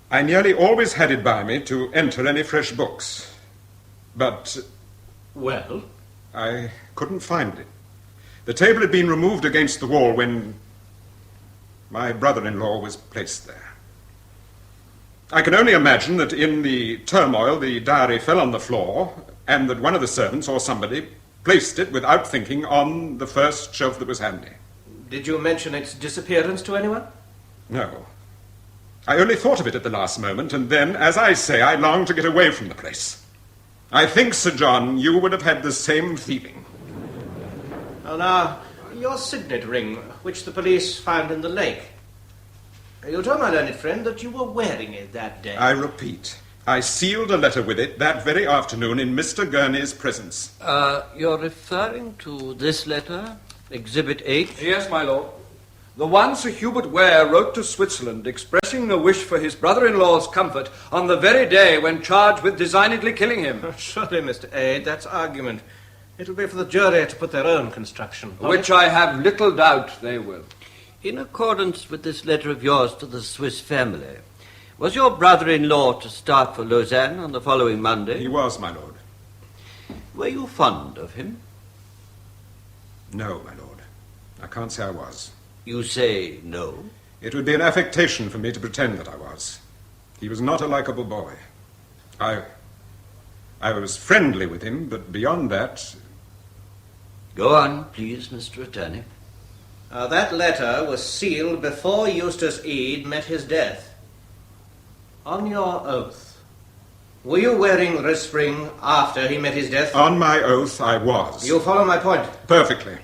I nearly always had it by me to enter any fresh books. But... Well? I couldn't find it. The table had been removed against the wall when my brother-in-law was placed there. I can only imagine that in the turmoil the diary fell on the floor, and that one of the servants or somebody placed it without thinking on the first shelf that was handy. Did you mention its disappearance to anyone? No. I only thought of it at the last moment, and then, as I say, I longed to get away from the place. I think, Sir John, you would have had the same feeling. Oh, now, your signet ring, which the police found in the lake. You told my learned friend that you were wearing it that day. I repeat, I sealed a letter with it that very afternoon in Mr. Gurney's presence. You're referring to this letter, Exhibit H? Yes, my lord. The one Sir Hubert Ware wrote to Switzerland expressing a wish for his brother-in-law's comfort on the very day when charged with designedly killing him. Oh, surely, Mr. Aid, that's argument. It'll be for the jury to put their own construction. Which I have little doubt they will. In accordance with this letter of yours to the Swiss family, was your brother-in-law to start for Lausanne on the following Monday? He was, my lord. Were you fond of him? No, my lord. I can't say I was. You say no? It would be an affectation for me to pretend that I was. He was not a likable boy. I was friendly with him, but beyond that... Go on, please, Mr. Attorney. That letter was sealed before Eustace Ede met his death. On your oath, were you wearing wrist ring after he met his death? On my oath, I was. You follow my point? Perfectly.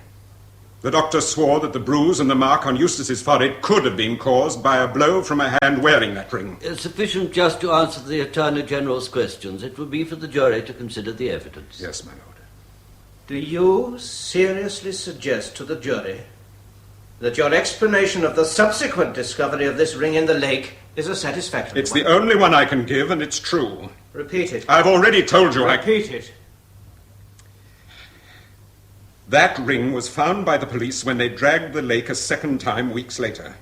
The doctor swore that the bruise and the mark on Eustace's forehead could have been caused by a blow from a hand wearing that ring. Sufficient just to answer the Attorney General's questions. It will be for the jury to consider the evidence. Yes, my lord. Do you seriously suggest to the jury that your explanation of the subsequent discovery of this ring in the lake is a satisfactory one? It's the only one I can give, and it's true. Repeat it. I've already told you Repeat it. That ring was found by the police when they dragged the lake a second time weeks later.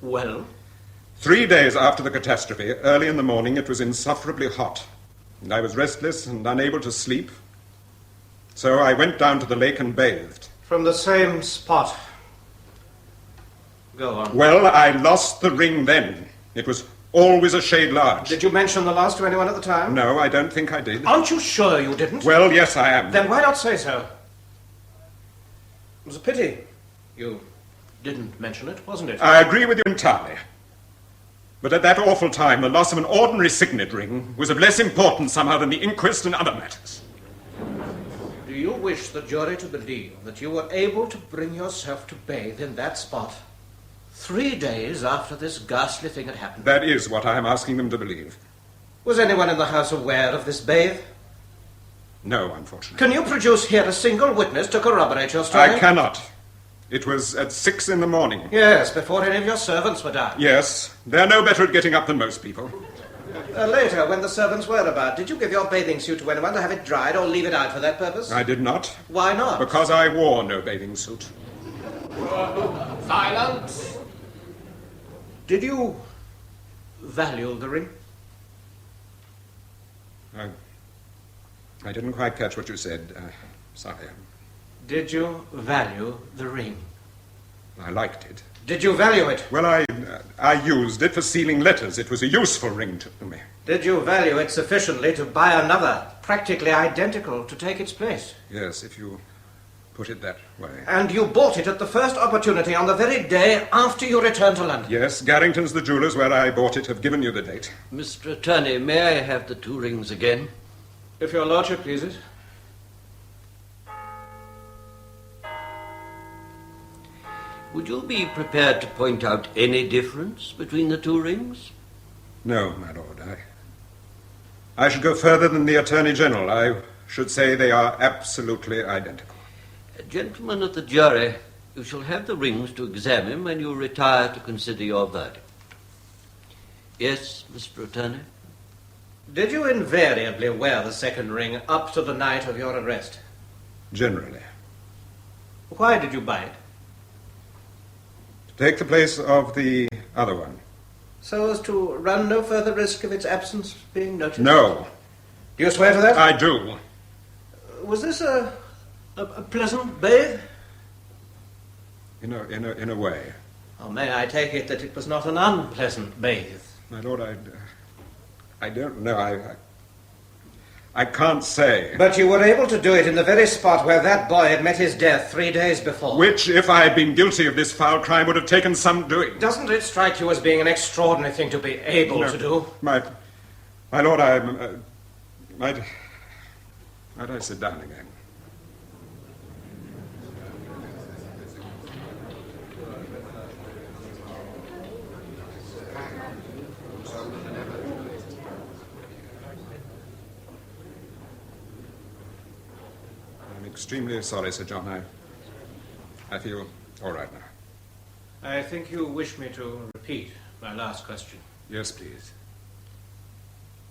Well? 3 days after the catastrophe, early in the morning, it was insufferably hot, and I was restless and unable to sleep. So I went down to the lake and bathed. From the same spot. Go on. Well, I lost the ring then. It was always a shade large. Did you mention the loss to anyone at the time? No, I don't think I did. Aren't you sure you didn't? Well, yes, I am. Then why not say so? It was a pity you didn't mention it, wasn't it? I agree with you entirely. But at that awful time, the loss of an ordinary signet ring was of less importance somehow than the inquest and other matters. Do you wish the jury to believe that you were able to bring yourself to bathe in that spot 3 days after this ghastly thing had happened? That is what I am asking them to believe. Was anyone in the house aware of this bathe? No, unfortunately. Can you produce here a single witness to corroborate your story? I cannot. It was at 6 in the morning. Yes, before any of your servants were down. Yes, they're no better at getting up than most people. Later, when the servants were about, did you give your bathing suit to anyone to have it dried or leave it out for that purpose? I did not. Why not? Because I wore no bathing suit. Silence. Did you value the ring? I didn't quite catch what you said. Sorry. Did you value the ring? I liked it. Did you value it? Well, I used it for sealing letters. It was a useful ring to me. Did you value it sufficiently to buy another, practically identical, to take its place? Yes, if you put it that way. And you bought it at the first opportunity on the very day after you returned to London? Yes, Garrington's, the jewellers where I bought it, have given you the date. Mr. Attorney, may I have the 2 rings again? If your lordship pleases. Would you be prepared to point out any difference between the 2 rings? No, my lord. I should go further than the Attorney General. I should say they are absolutely identical. Gentlemen of the jury, you shall have the rings to examine when you retire to consider your verdict. Yes, Mr. Attorney? Did you invariably wear the second ring up to the night of your arrest? Generally. Why did you buy it? To take the place of the other one. So as to run no further risk of its absence being noticed? No. Do you swear to that? I do. Was this a pleasant bathe? In a way. Or may I take it that it was not an unpleasant bathe? My lord, I don't know. I can't say. But you were able to do it in the very spot where that boy had met his death 3 days before. Which, if I had been guilty of this foul crime, would have taken some doing. Doesn't it strike you as being an extraordinary thing to be able to do? My lord, might I sit down again? Extremely sorry, Sir John. I feel all right now. I think you wish me to repeat my last question. Yes, please.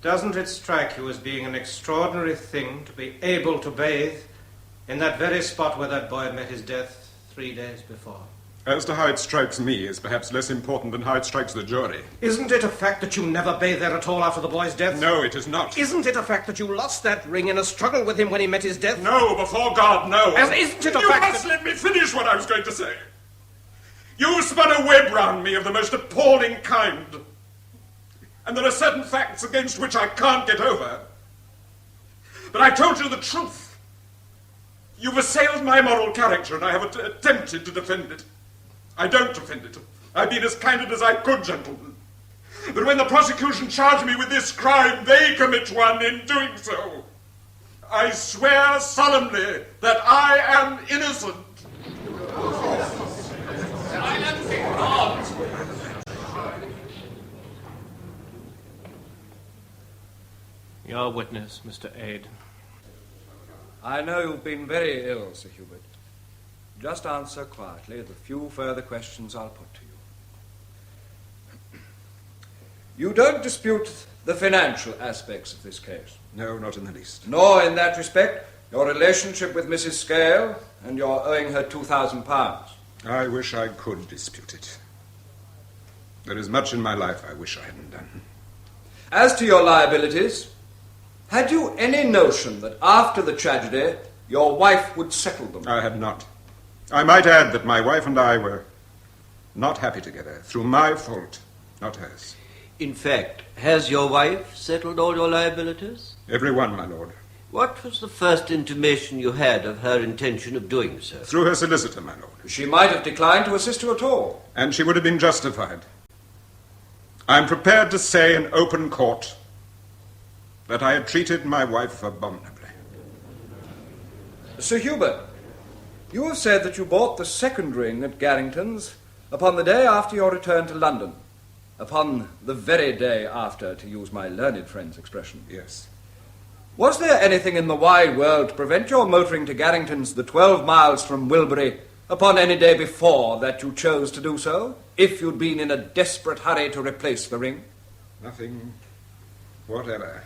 Doesn't it strike you as being an extraordinary thing to be able to bathe in that very spot where that boy met his death 3 days before? As to how it strikes me is perhaps less important than how it strikes the jury. Isn't it a fact that you never bathed there at all after the boy's death? No, it is not. Isn't it a fact that you lost that ring in a struggle with him when he met his death? No, before God, no. And isn't it a you fact must let me finish what I was going to say. You spun a web round me of the most appalling kind. And there are certain facts against which I can't get over. But I told you the truth. You've assailed my moral character, and I have attempted to defend it. I don't defend it. I've been as candid as I could, gentlemen. But when the prosecution charged me with this crime, they commit one in doing so. I swear solemnly that I am innocent. Silence in court! Your witness, Mr. Aid. I know you've been very ill, Sir Hubert. Just answer quietly the few further questions I'll put to you. You don't dispute the financial aspects of this case? No, not in the least. Nor, in that respect, your relationship with Mrs. Scale and your owing her £2,000? I wish I could dispute it. There is much in my life I wish I hadn't done. As to your liabilities, had you any notion that after the tragedy your wife would settle them? I had not. I might add that my wife and I were not happy together, through my fault, not hers. In fact, has your wife settled all your liabilities? Every one, my lord. What was the first intimation you had of her intention of doing so? Through her solicitor, my lord. She might have declined to assist you at all. And she would have been justified. I'm prepared to say in open court that I had treated my wife abominably. Sir Hubert, you have said that you bought the second ring at Garrington's upon the day after your return to London. Upon the very day after, to use my learned friend's expression. Yes. Was there anything in the wide world to prevent your motoring to Garrington's, the 12 miles from Wilbury, upon any day before that you chose to do so, if you'd been in a desperate hurry to replace the ring? Nothing whatever.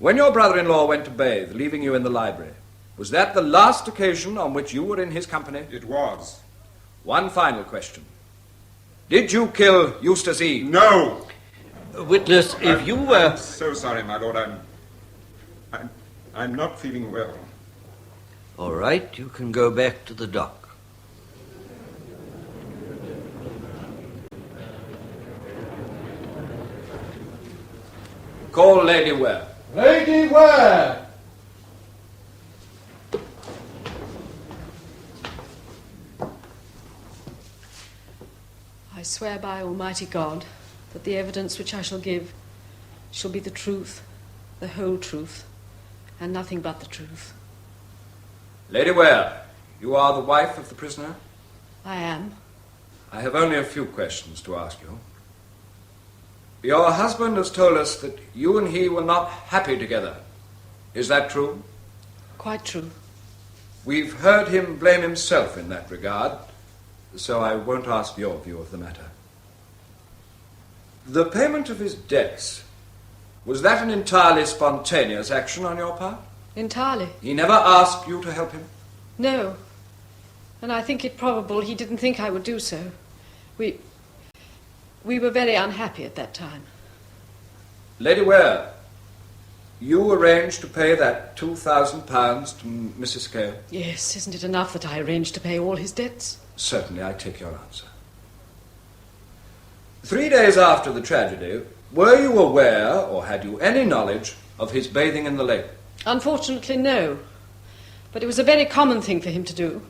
When your brother-in-law went to bathe, leaving you in the library, was that the last occasion on which you were in his company? It was. One final question. Did you kill Eustace E? No! Witness, if you were... I'm so sorry, my lord. I'm not feeling well. All right, you can go back to the dock. Call Lady Ware. Lady Ware! I swear by Almighty God that the evidence which I shall give shall be the truth, the whole truth, and nothing but the truth. Lady Ware, you are the wife of the prisoner? I am. I have only a few questions to ask you. Your husband has told us that you and he were not happy together. Is that true? Quite true. We've heard him blame himself in that regard, so I won't ask your view of the matter. The payment of his debts, was that an entirely spontaneous action on your part? Entirely. He never asked you to help him? No. And I think it probable he didn't think I would do so. We were very unhappy at that time. Lady Ware, you arranged to pay that £2,000 to Mrs. Cale? Yes, isn't it enough that I arranged to pay all his debts? Certainly, I take your answer. 3 days after the tragedy, were you aware, or had you any knowledge, of his bathing in the lake? Unfortunately, no. But it was a very common thing for him to do.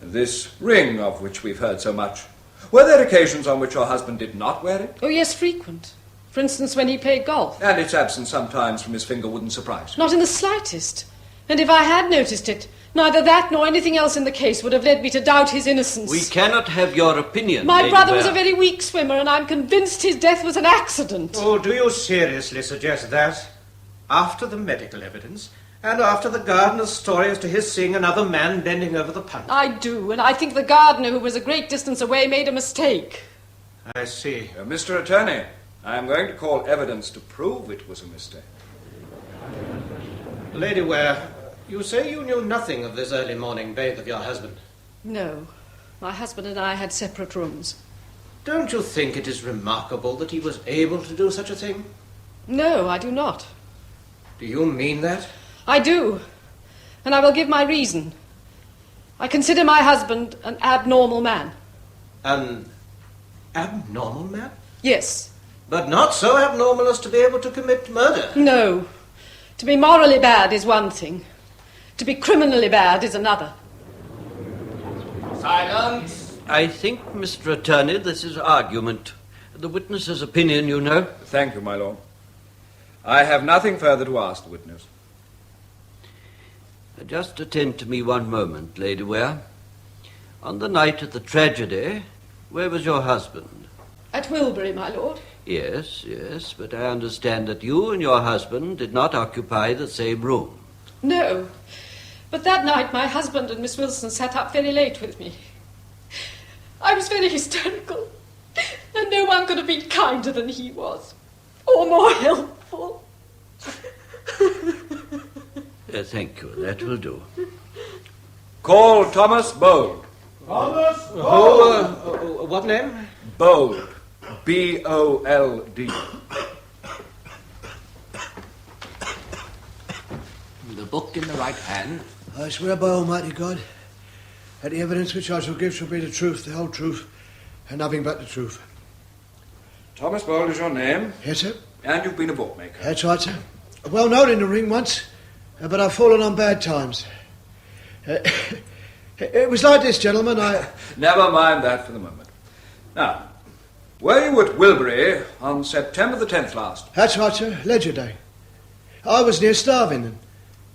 This ring of which we've heard so much, were there occasions on which your husband did not wear it? Oh, yes, frequent. For instance, when he played golf. And its absence sometimes from his finger wouldn't surprise you? Not in the slightest. And if I had noticed it, neither that nor anything else in the case would have led me to doubt his innocence. We cannot have your opinion, My Lady brother Ware. was a very weak swimmer, and I'm convinced his death was an accident. Oh, do you seriously suggest that? After the medical evidence, and after the gardener's story as to his seeing another man bending over the punt? I do, and I think the gardener, who was a great distance away, made a mistake. I see. Mr. Attorney, I am going to call evidence to prove it was a mistake. Lady Ware, you say you knew nothing of this early morning bathe of your husband. No. My husband and I had separate rooms. Don't you think it is remarkable that he was able to do such a thing? No, I do not. Do you mean that? I do. And I will give my reason. I consider my husband an abnormal man. An abnormal man? Yes. But not so abnormal as to be able to commit murder. No. To be morally bad is one thing. To be criminally bad is another. Silence! I think, Mr. Attorney, this is argument. The witness's opinion, you know. Thank you, my lord. I have nothing further to ask the witness. Just attend to me one moment, Lady Ware. On the night of the tragedy, where was your husband? At Wilbury, my lord. Yes, but I understand that you and your husband did not occupy the same room. No. But that night my husband and Miss Wilson sat up very late with me. I was very hysterical, and no one could have been kinder than he was, or more helpful. Thank you, that will do. Call Thomas Bold. Thomas Bold! What name? Bold. B-O-L-D. The book in the right hand. I swear by Almighty God that the evidence which I shall give shall be the truth, the whole truth, and nothing but the truth. Thomas Bold is your name? Yes, sir. And you've been a bookmaker? That's right, sir. Well known in the ring once, but I've fallen on bad times. It was like this, gentlemen, Never mind that for the moment. Now, were you at Wilbury on September the 10th last? That's right, sir. Ledger Day. I was near starving, and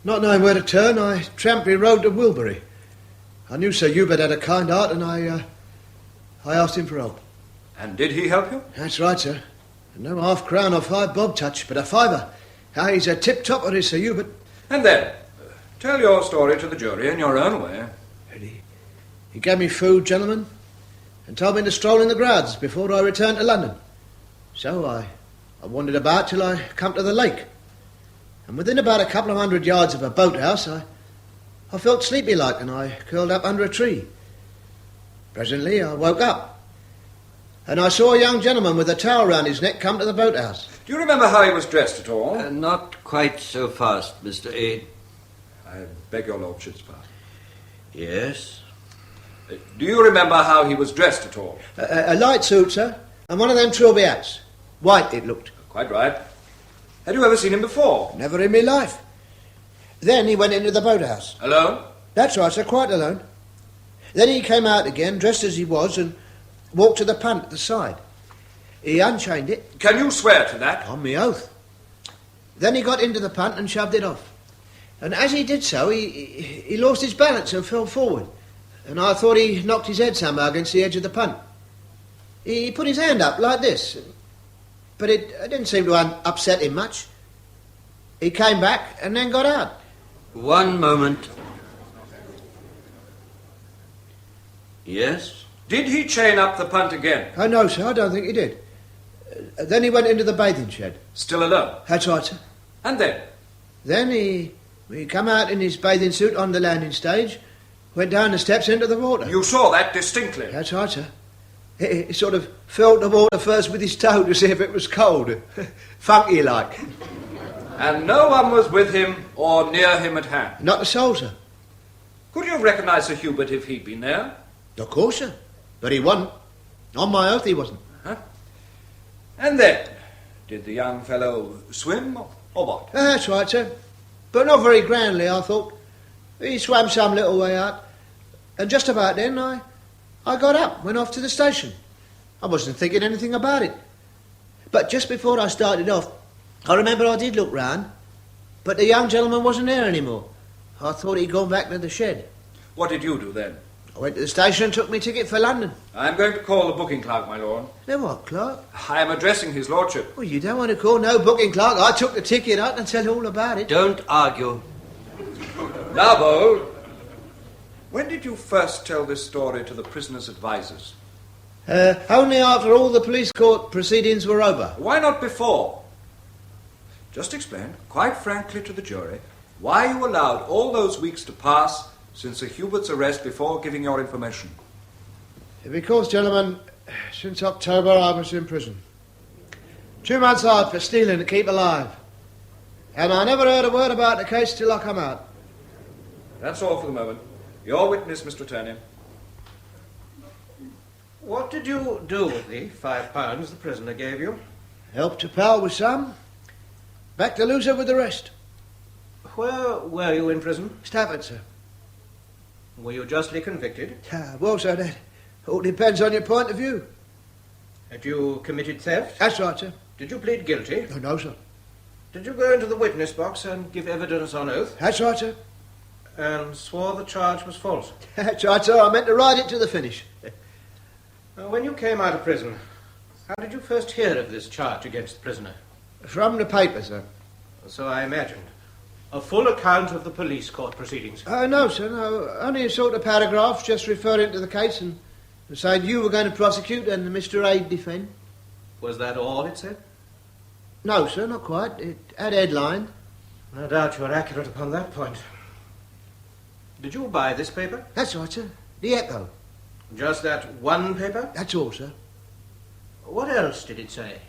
not knowing where to turn, I tramply rode to Wilbury. I knew Sir Hubert had a kind heart, and I asked him for help. And did he help you? That's right, sir. No half-crown or 5 bob touch, but a fiver. He's a tip-topper, is Sir Hubert. And then, tell your story to the jury in your own way. He gave me food, gentlemen, and told me to stroll in the grounds before I returned to London. So I wandered about till I come to the lake. And within about a couple of 100 yards of a boathouse, I felt sleepy-like, and I curled up under a tree. Presently, I woke up, and I saw a young gentleman with a towel round his neck come to the boathouse. Do you remember how he was dressed at all? Not quite so fast, Mr. A. I beg your lordship's pardon. Yes. Do you remember how he was dressed at all? A light suit, sir, and one of them trilby hats. White it looked. Quite right. Had you ever seen him before? Never in my life. Then he went into the boathouse. Alone? That's right, sir, quite alone. Then he came out again, dressed as he was, and walked to the punt at the side. He unchained it. Can you swear to that? On me oath. Then he got into the punt and shoved it off. And as he did so, he lost his balance and fell forward. And I thought he knocked his head somehow against the edge of the punt. He put his hand up like this, but it didn't seem to upset him much. He came back and then got out. One moment. Yes? Did he chain up the punt again? Oh, no, sir, I don't think he did. Then he went into the bathing shed. Still alone? That's right, sir. And then? Then he come out in his bathing suit on the landing stage, went down the steps into the water. You saw that distinctly? That's right, sir. He sort of felt the water first with his toe to see if it was cold. Funky like. And no one was with him or near him at hand? Not a soul, sir. Could you have recognised Sir Hubert if he'd been there? Of course, sir. But he wasn't. On my oath, he wasn't. Huh? And then, did the young fellow swim or what? That's right, sir. But not very grandly, I thought. He swam some little way out. And just about then, I got up, went off to the station. I wasn't thinking anything about it. But just before I started off, I remember I did look round, but the young gentleman wasn't there anymore. I thought he'd gone back to the shed. What did you do then? I went to the station and took my ticket for London. I'm going to call the booking clerk, my lord. Then what, clerk? I am addressing his lordship. Well, you don't want to call no booking clerk. I took the ticket. I can tell all about it. Don't argue. Now, Bold, when did you first tell this story to the prisoner's advisers? Only after all the police court proceedings were over. Why not before? Just explain, quite frankly to the jury, why you allowed all those weeks to pass since Sir Hubert's arrest before giving your information. Because, gentlemen, since October I was in prison. 2 months hard for stealing to keep alive. And I never heard a word about the case till I come out. That's all for the moment. Your witness, Mr. Attorney. What did you do with the £5 the prisoner gave you? Helped a pal with some. Back to loser with the rest. Where were you in prison? Stafford, sir. Were you justly convicted? Well, sir, that all depends on your point of view. Had you committed theft? That's right, sir. Did you plead guilty? Oh, no, sir. Did you go into the witness box and give evidence on oath? That's right, sir. And swore the charge was false? That's right, sir. I meant to ride it to the finish. When you came out of prison, how did you first hear of this charge against the prisoner? From the paper, sir. So I imagined. A full account of the police court proceedings? No, sir, no. Only a sort of paragraph just referring to the case and saying you were going to prosecute and Mr. A defend. Was that all it said? No, sir, not quite. It had a headline. No doubt you're accurate upon that point. Did you buy this paper? That's right, sir. The Echo. Just that one paper? That's all, sir. What else did it say?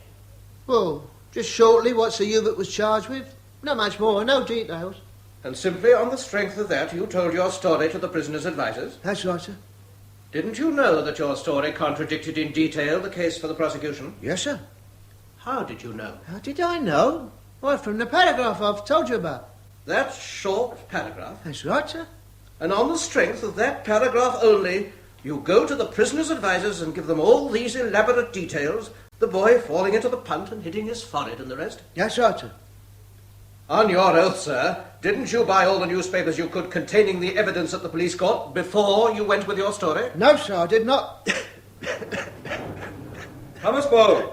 Well, just shortly what Sir Hubert was charged with. Not much more, no details. And simply on the strength of that, you told your story to the prisoner's advisers? That's right, sir. Didn't you know that your story contradicted in detail the case for the prosecution? Yes, sir. How did you know? How did I know? Why, from the paragraph I've told you about. That short paragraph? That's right, sir. And on the strength of that paragraph only, you go to the prisoner's advisers and give them all these elaborate details, the boy falling into the punt and hitting his forehead and the rest? That's right, sir. On your oath, sir, didn't you buy all the newspapers you could containing the evidence at the police court before you went with your story? No, sir, I did not. Thomas Bold,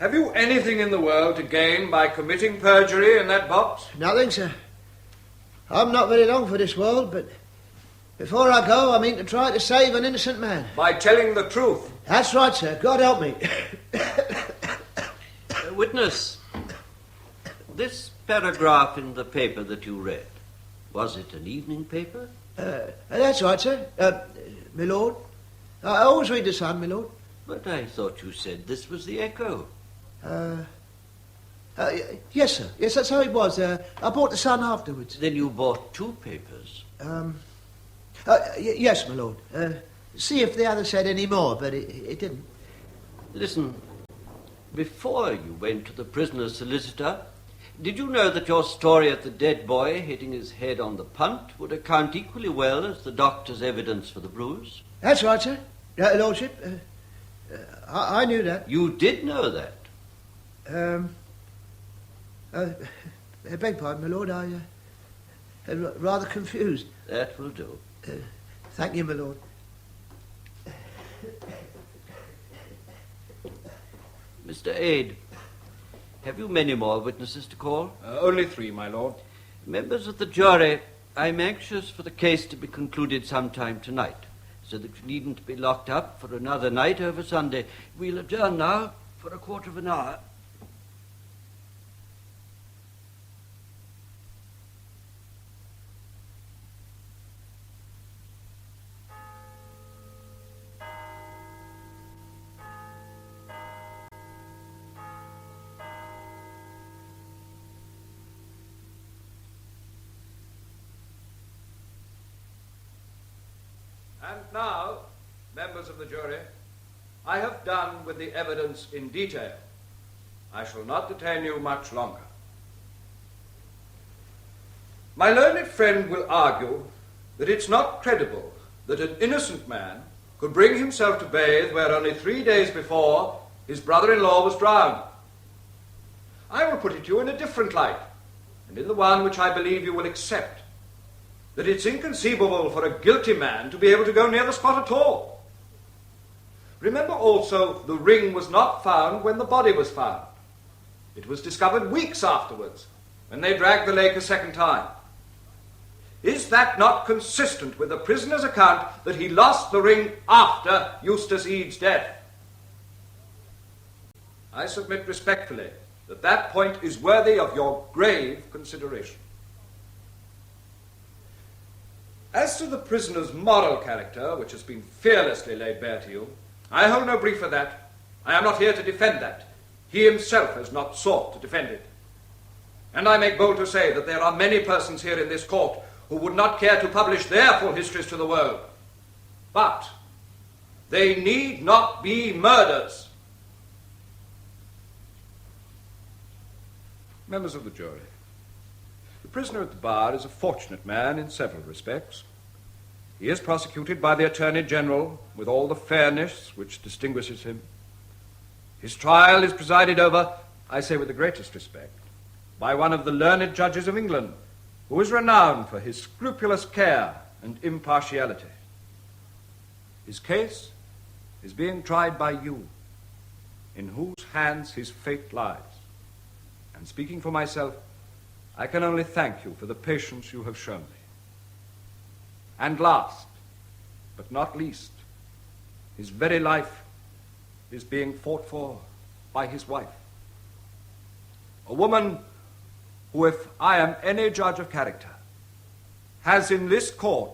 have you anything in the world to gain by committing perjury in that box? Nothing, sir. I'm not very long for this world, but before I go, I mean to try to save an innocent man. By telling the truth? That's right, sir. God help me. Witness, this paragraph in the paper that you read, was it an evening paper? That's right, sir. My lord. I always read the Sun, my lord. But I thought you said this was the Echo. Yes, sir. Yes, that's how it was. I bought the Sun afterwards. Then you bought two papers. Yes, my lord. See if the other said any more, but it didn't. Listen, before you went to the prisoner's solicitor, did you know that your story of the dead boy hitting his head on the punt would account equally well as the doctor's evidence for the bruise? That's right, sir. Lordship, I knew that. You did know that? I beg pardon, my lord. I'm rather confused. That will do. Thank you, my lord. Mr. Aid, have you many more witnesses to call? Only 3, my lord. Members of the jury, I'm anxious for the case to be concluded sometime tonight, so that you needn't be locked up for another night over Sunday. We'll adjourn now for a quarter of an hour. And now, members of the jury, I have done with the evidence in detail. I shall not detain you much longer. My learned friend will argue that it's not credible that an innocent man could bring himself to bathe where only 3 days before his brother-in-law was drowned. I will put it to you in a different light, and in the one which I believe you will accept, that it's inconceivable for a guilty man to be able to go near the spot at all. Remember also, the ring was not found when the body was found. It was discovered weeks afterwards, when they dragged the lake a second time. Is that not consistent with the prisoner's account that he lost the ring after Eustace Eade's death? I submit respectfully that that point is worthy of your grave consideration. As to the prisoner's moral character, which has been fearlessly laid bare to you, I hold no brief for that. I am not here to defend that. He himself has not sought to defend it. And I make bold to say that there are many persons here in this court who would not care to publish their full histories to the world. But they need not be murders. Members of the jury, the prisoner at the bar is a fortunate man in several respects. He is prosecuted by the Attorney General with all the fairness which distinguishes him. His trial is presided over, I say with the greatest respect, by one of the learned judges of England, who is renowned for his scrupulous care and impartiality. His case is being tried by you, in whose hands his fate lies. And speaking for myself, I can only thank you for the patience you have shown me. And last, but not least, his very life is being fought for by his wife. A woman who, if I am any judge of character, has in this court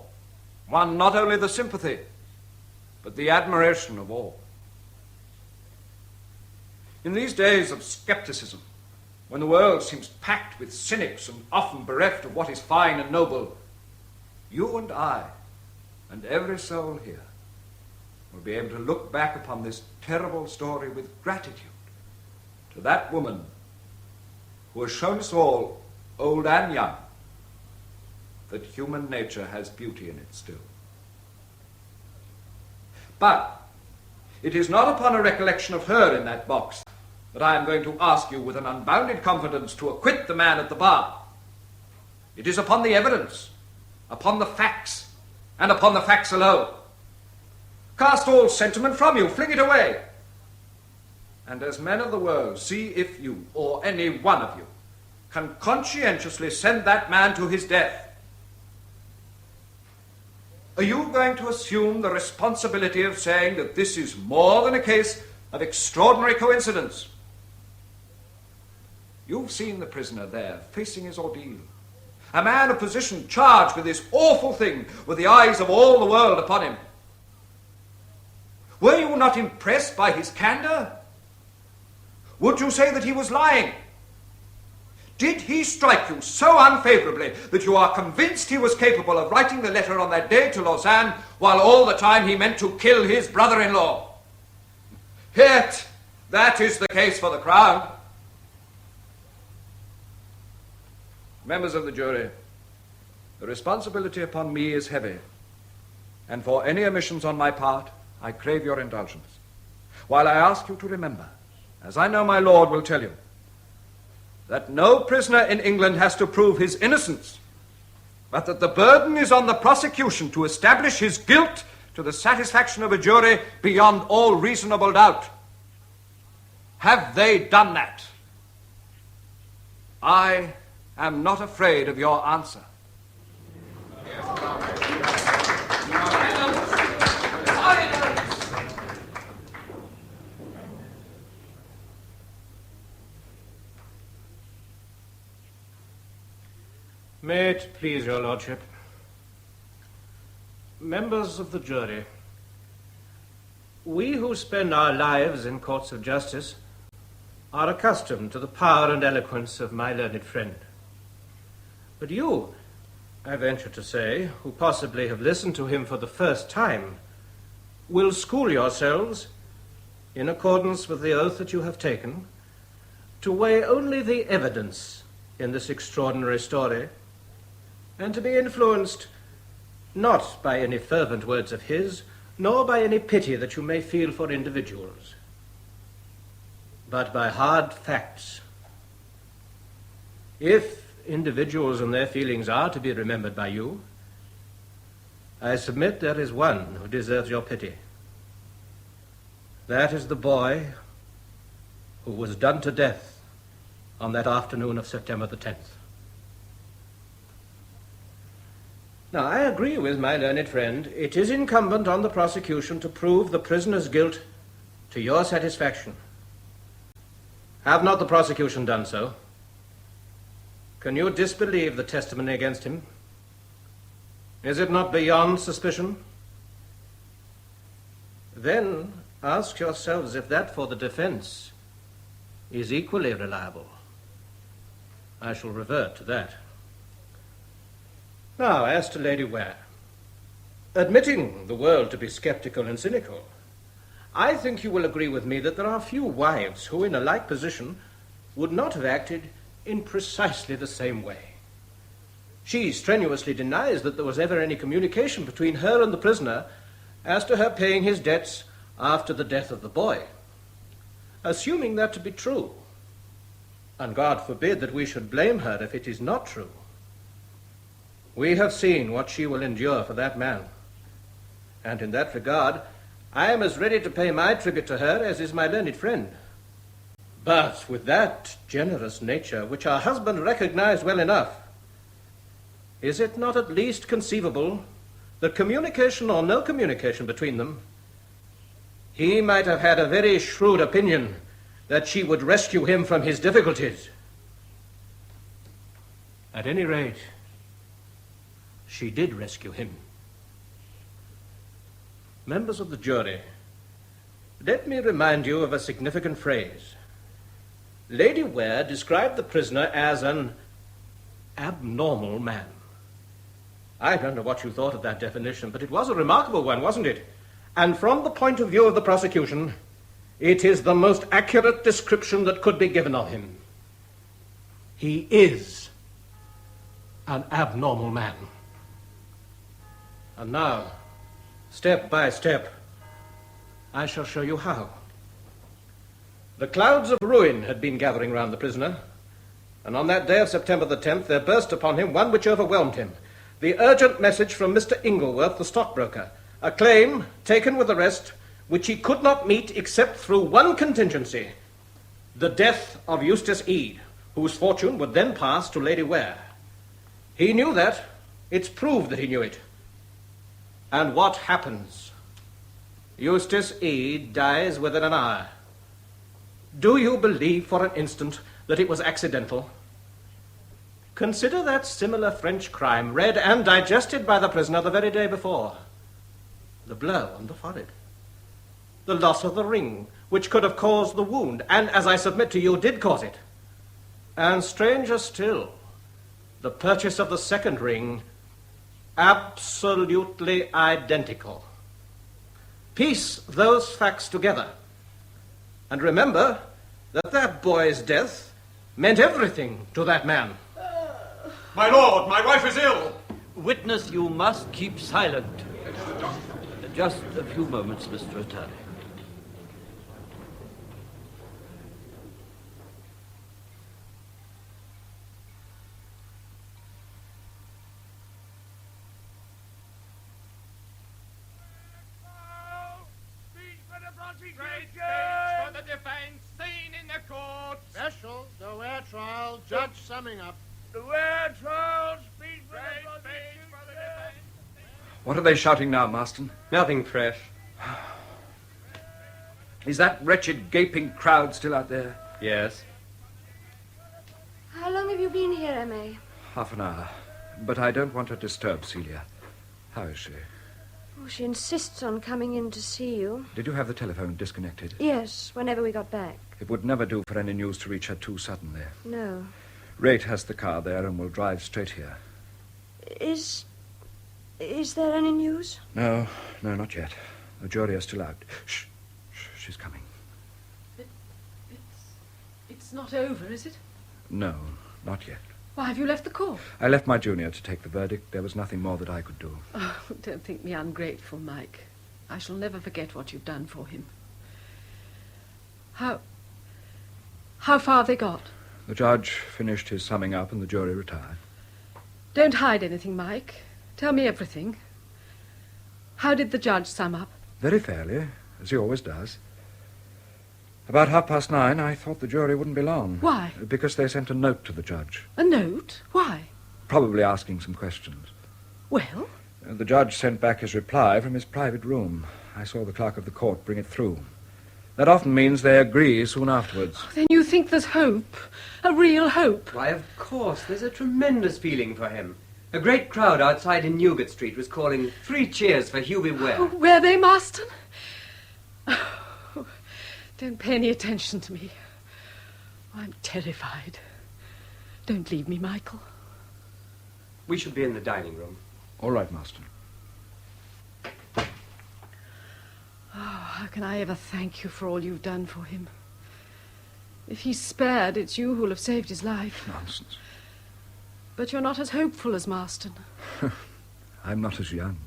won not only the sympathy, but the admiration of all. In these days of skepticism, when the world seems packed with cynics and often bereft of what is fine and noble, you and I, and every soul here, will be able to look back upon this terrible story with gratitude to that woman who has shown us all, old and young, that human nature has beauty in it still. But it is not upon a recollection of her in that box that I am going to ask you with an unbounded confidence to acquit the man at the bar. It is upon the evidence, upon the facts, and upon the facts alone. Cast all sentiment from you, fling it away. And as men of the world, see if you, or any one of you, can conscientiously send that man to his death. Are you going to assume the responsibility of saying that this is more than a case of extraordinary coincidence? You've seen the prisoner there, facing his ordeal. A man of position charged with this awful thing, with the eyes of all the world upon him. Were you not impressed by his candor? Would you say that he was lying? Did he strike you so unfavourably that you are convinced he was capable of writing the letter on that day to Lausanne, while all the time he meant to kill his brother-in-law? Yet, that is the case for the Crown. Members of the jury, the responsibility upon me is heavy, and for any omissions on my part, I crave your indulgence, while I ask you to remember, as I know my lord will tell you, that no prisoner in England has to prove his innocence, but that the burden is on the prosecution to establish his guilt to the satisfaction of a jury beyond all reasonable doubt. Have they done that? I am not afraid of your answer. May it please your lordship. Members of the jury, we who spend our lives in courts of justice are accustomed to the power and eloquence of my learned friend. But you, I venture to say, who possibly have listened to him for the first time, will school yourselves, in accordance with the oath that you have taken, to weigh only the evidence in this extraordinary story, and to be influenced not by any fervent words of his, nor by any pity that you may feel for individuals, but by hard facts. If individuals and their feelings are to be remembered by you, I submit there is one who deserves your pity. That is the boy who was done to death on that afternoon of September the 10th. Now, I agree with my learned friend. It is incumbent on the prosecution to prove the prisoner's guilt to your satisfaction. Have not the prosecution done so? Can you disbelieve the testimony against him? Is it not beyond suspicion? Then ask yourselves if that for the defense is equally reliable. I shall revert to that. Now, as to Lady Ware, admitting the world to be sceptical and cynical, I think you will agree with me that there are few wives who, in a like position, would not have acted in precisely the same way. She strenuously denies that there was ever any communication between her and the prisoner as to her paying his debts after the death of the boy. Assuming that to be true, and God forbid that we should blame her if it is not true, we have seen what she will endure for that man. And in that regard, I am as ready to pay my tribute to her as is my learned friend. But with that generous nature, which her husband recognized well enough, is it not at least conceivable that, communication or no communication between them, he might have had a very shrewd opinion that she would rescue him from his difficulties? At any rate, she did rescue him. Members of the jury, let me remind you of a significant phrase. Lady Ware described the prisoner as an abnormal man. I don't know what you thought of that definition, but it was a remarkable one, wasn't it? And from the point of view of the prosecution, it is the most accurate description that could be given of him. He is an abnormal man. And now, step by step, I shall show you how. The clouds of ruin had been gathering round the prisoner, and on that day of September the 10th, there burst upon him one which overwhelmed him. The urgent message from Mr. Ingleworth, the stockbroker, a claim, taken with the rest, which he could not meet except through one contingency, the death of Eustace Ede, whose fortune would then pass to Lady Ware. He knew that. It's proved that he knew it. And what happens? Eustace Ede dies within an hour. Do you believe for an instant that it was accidental? Consider that similar French crime read and digested by the prisoner the very day before. The blow on the forehead. The loss of the ring, which could have caused the wound, and, as I submit to you, did cause it. And stranger still, the purchase of the second ring, absolutely identical. Piece those facts together. And remember that that boy's death meant everything to that man. My lord, my wife is ill. Witness, you must keep silent. Just a few moments, Mr. Attorney. For the defense, seen in the court. Special, the Ware trial, judge summing up. The Ware trial, speech for the defense. What are they shouting now, Marston? Nothing fresh. Is that wretched gaping crowd still out there? Yes. How long have you been here, M.A.? Half an hour. But I don't want to disturb Celia. How is she? Oh, she insists on coming in to see you. Did you have the telephone disconnected? Yes, whenever we got back. It would never do for any news to reach her too suddenly. No. Rate has the car there and will drive straight here. Is there any news? No, not yet. The jury are still out. Shh, she's coming. It's not over, is it? No, not yet. Why have you left the court? I left my junior to take the verdict. There was nothing more that I could do. Oh, don't think me ungrateful, Mike. I shall never forget what you've done for him. How far they got? The judge finished his summing up and the jury retired. Don't hide anything, Mike. Tell me everything. How did the judge sum up? Very fairly, as he always does. About 9:30, I thought the jury wouldn't be long. Why? Because they sent a note to the judge. A note? Why? Probably asking some questions. Well? The judge sent back his reply from his private room. I saw the clerk of the court bring it through. That often means they agree soon afterwards. Oh, then you think there's hope? A real hope? Why, of course. There's a tremendous feeling for him. A great crowd outside in Newgate Street was calling 3 cheers for Hubert Ware. Oh, were they, Marston? Oh, don't pay any attention to me. I'm terrified. Don't leave me, Michael. We should be in the dining room. All right, Marston. Oh, how can I ever thank you for all you've done for him? If he's spared, it's you who'll have saved his life. Nonsense. But you're not as hopeful as Marston. I'm not as young.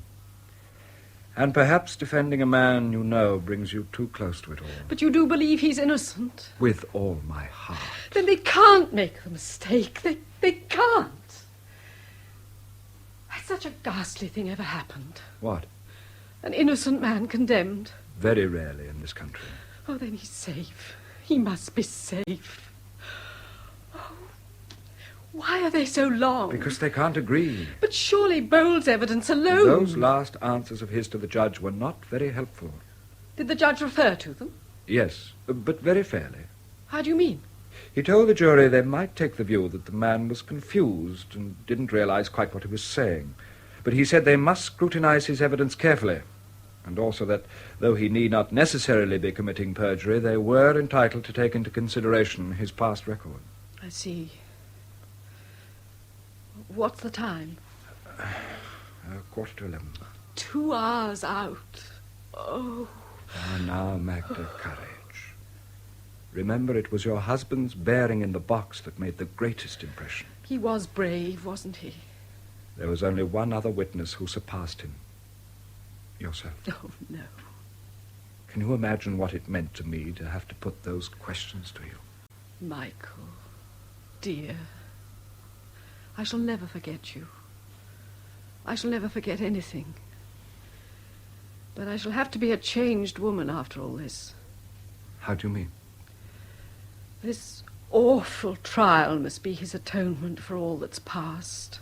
And perhaps defending a man you know brings you too close to it all. But you do believe he's innocent? With all my heart. Then they can't make the mistake. They can't. Has such a ghastly thing ever happened? What? An innocent man condemned. Very rarely in this country. Oh, then he's safe. He must be safe. Oh, why are they so long? Because they can't agree. But surely Bowles' evidence alone... Those last answers of his to the judge were not very helpful. Did the judge refer to them? Yes, but very fairly. How do you mean? He told the jury they might take the view that the man was confused and didn't realize quite what he was saying. But he said they must scrutinize his evidence carefully, and also that, though he need not necessarily be committing perjury, they were entitled to take into consideration his past record. I see. What's the time? 11:15. 2 hours out. Oh. Ah, now, Magda, courage. Remember, it was your husband's bearing in the box that made the greatest impression. He was brave, wasn't he? There was only one other witness who surpassed him. Yourself. Oh, no. Can you imagine what it meant to me to have to put those questions to you? Michael, dear, I shall never forget you. I shall never forget anything. But I shall have to be a changed woman after all this. How do you mean? This awful trial must be his atonement for all that's past.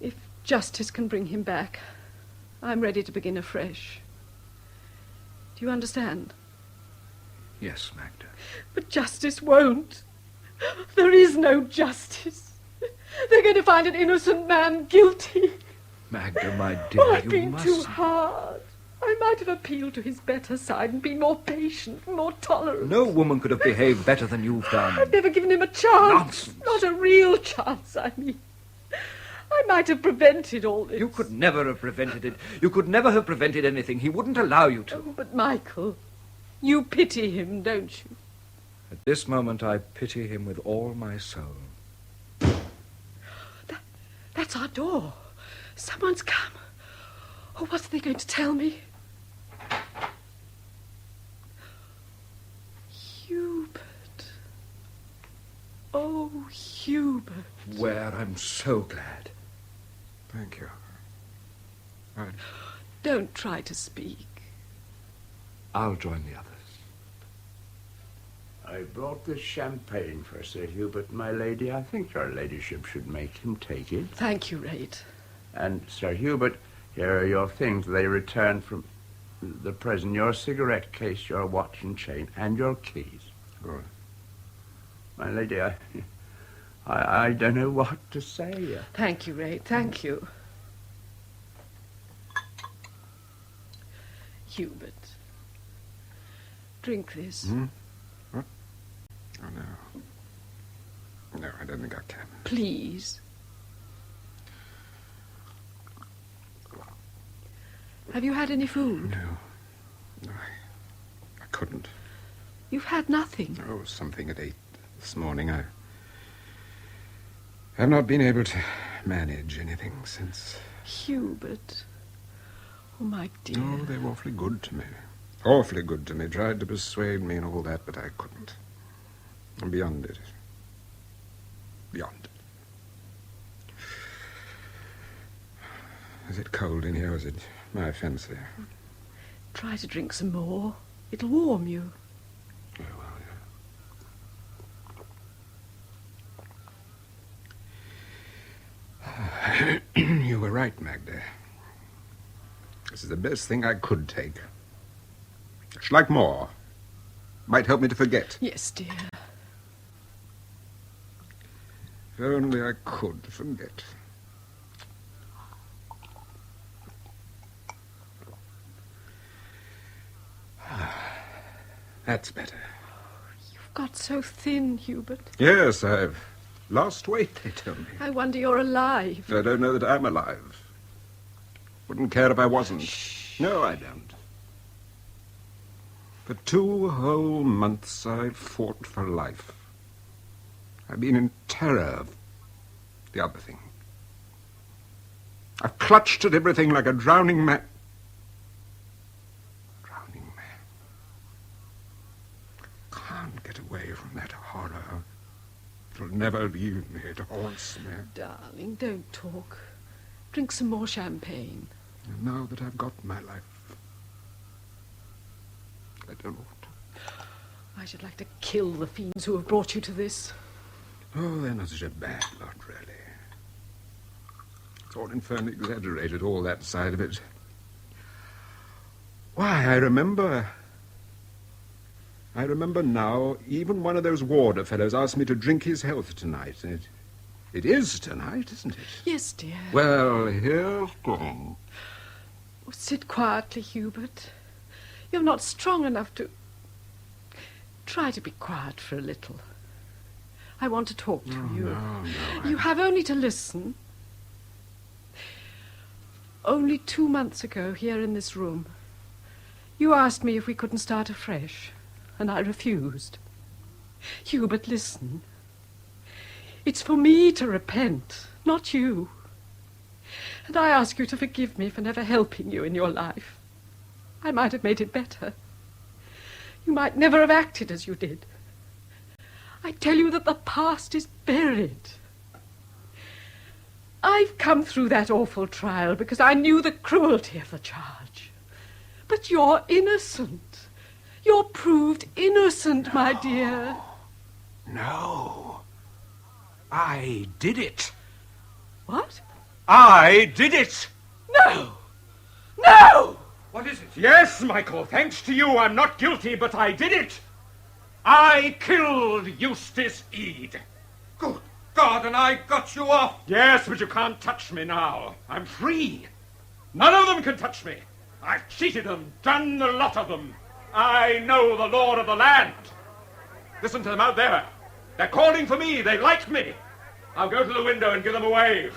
If justice can bring him back, I'm ready to begin afresh. Do you understand? Yes, Magda. But justice won't. There is no justice. They're going to find an innocent man guilty. Magda, my dear, I've you been must... too hard. I might have appealed to his better side and been more patient, more tolerant. No woman could have behaved better than you've done. I've never given him a chance. Nonsense. Not a real chance, I mean. I might have prevented all this. You could never have prevented it. You could never have prevented anything. He wouldn't allow you to. Oh, but Michael, you pity him, don't you? At this moment, I pity him with all my soul. That's our door. Someone's come. Oh, what are they going to tell me? Hubert. Oh, Hubert. Ware, I'm so glad. Thank you. Don't try to speak. I'll join the others. I brought this champagne for Sir Hubert, my lady. I think your ladyship should make him take it. Thank you, Rate. And, Sir Hubert, here are your things. They returned from the prison. Your cigarette case, your watch and chain, and your keys. Good. My lady, I don't know what to say. Thank you, Rate. Thank you. Hubert, drink this. What? Oh, no. No, I don't think I can. Please. Have you had any food? No, I couldn't. You've had nothing? Oh, something at 8 this morning. I have not been able to manage anything since. Hubert. Oh, my dear. Oh, they were awfully good to me. Awfully good to me. Tried to persuade me and all that, but I couldn't. I'm beyond it. Beyond it. Is it cold in here, or is it my fancy? Try to drink some more. It'll warm you. Oh, well, yeah. You were right, Magda. This is the best thing I could take. I should like more. Might help me to forget. Yes, dear. If only I could forget. That's better. You've got so thin, Hubert. Yes, I've lost weight, they tell me. I wonder you're alive. I don't know that I'm alive. Wouldn't care if I wasn't. Shh. No, I don't. For 2 whole months I've fought for life. I've been in terror of the other thing. I've clutched at everything like a drowning man. Drowning man. Can't get away from that horror. It'll never leave me. It haunts me. Darling, don't talk. Drink some more champagne. And now that I've got my life, I don't want to. I should like to kill the fiends who have brought you to this. Oh, they're not such a bad lot, really. It's all infernally exaggerated, all that side of it. Why, I remember now, even one of those warder fellows asked me to drink his health tonight. It is tonight, isn't it? Yes, dear. Well, here's going. Oh, sit quietly, Hubert. You're not strong enough to... Try to be quiet for a little. I want to talk to you. No. You have only to listen. Only 2 months ago, here in this room, you asked me if we couldn't start afresh, and I refused. Hubert, listen. It's for me to repent, not you. And I ask you to forgive me for never helping you in your life. I might have made it better. You might never have acted as you did. I tell you that the past is buried. I've come through that awful trial because I knew the cruelty of the charge. But you're innocent. You're proved innocent, my dear. No. I did it. What? I did it! No! No! What is it? Yes, Michael, thanks to you, I'm not guilty, but I did it. I killed Eustace Ede. Good God, and I got you off. Yes, but you can't touch me now. I'm free. None of them can touch me. I've cheated them, done the lot of them. I know the lord of the land. Listen to them out there. They're calling for me. They like me. I'll go to the window and give them a wave.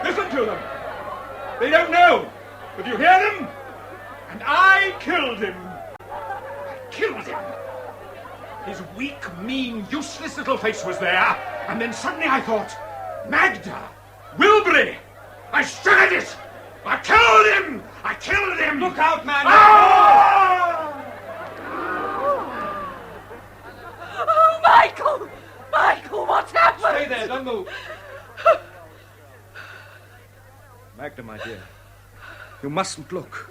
Listen to them. They don't know. But you hear them? And I killed him. I killed him. His weak, mean, useless little face was there. And then suddenly I thought, Magda, Wilbury, I struck at it. I killed him. I killed him. Look out, man. Ah! Oh, Michael! Michael, what's happened? Stay there, don't move. Magda, my dear, you mustn't look.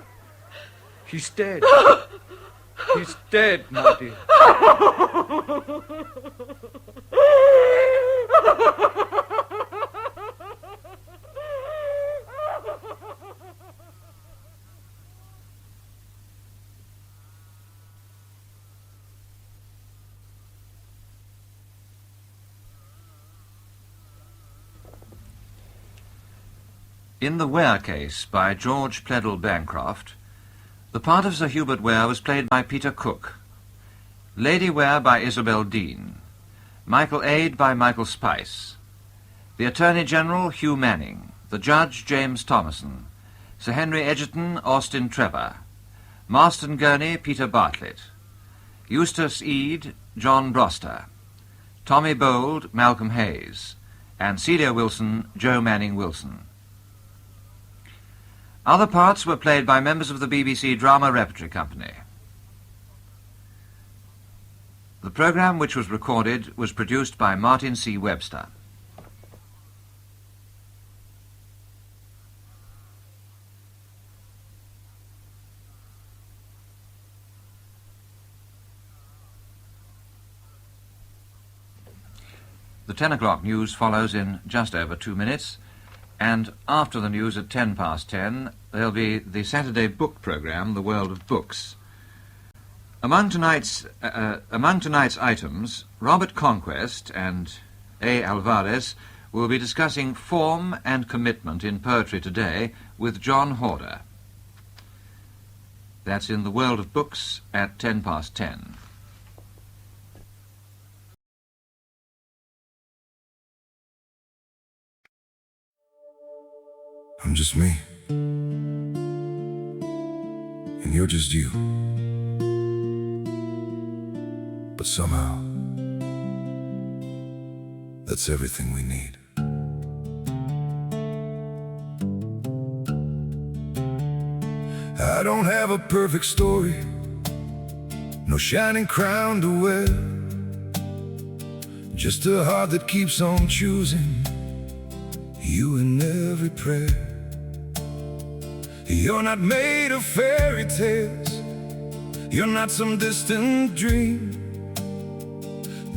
He's dead. He's dead, my dear. In the Ware case by George Pleydell Bancroft, the part of Sir Hubert Ware was played by Peter Cook, Lady Ware by Isabel Dean, Michael Aid by Michael Spice, the Attorney General Hugh Manning, the Judge James Thomason, Sir Henry Egerton Austin Trevor, Marston Gurney Peter Bartlett, Eustace Eade John Broster, Tommy Bold Malcolm Hayes, and Celia Wilson Joe Manning Wilson. Other parts were played by members of the BBC Drama Repertory Company. The programme, which was recorded, was produced by Martin C. Webster. The 10 o'clock news follows in just over 2 minutes. And after the news at 10:10, there'll be the Saturday book programme, The World of Books. Among tonight's items, Robert Conquest and A. Alvarez will be discussing form and commitment in poetry today with John Horder. That's in The World of Books at 10:10. I'm just me, and you're just you. But somehow, that's everything we need. I don't have a perfect story, no shining crown to wear, just a heart that keeps on choosing you in every prayer. You're not made of fairy tales, you're not some distant dream,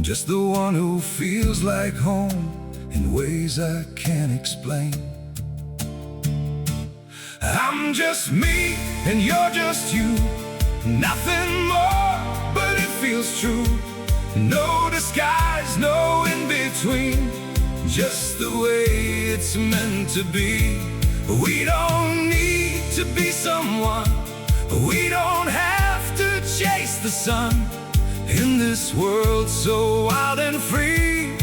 just the one who feels like home in ways I can't explain. I'm just me and you're just you, nothing more, but it feels true. No disguise, no in between, just the way it's meant to be. We don't need to be someone, we don't have to chase the sun. In this world so wild and free,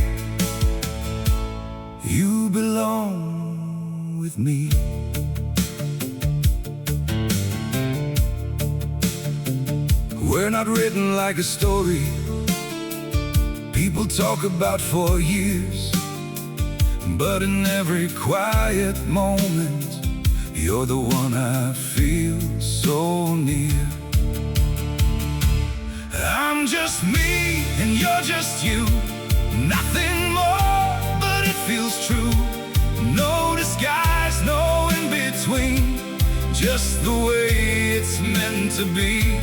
you belong with me. We're not written like a story people talk about for years, but in every quiet moment, you're the one I feel so near. I'm just me and you're just you, nothing more, but it feels true. No disguise, no in between, just the way it's meant to be.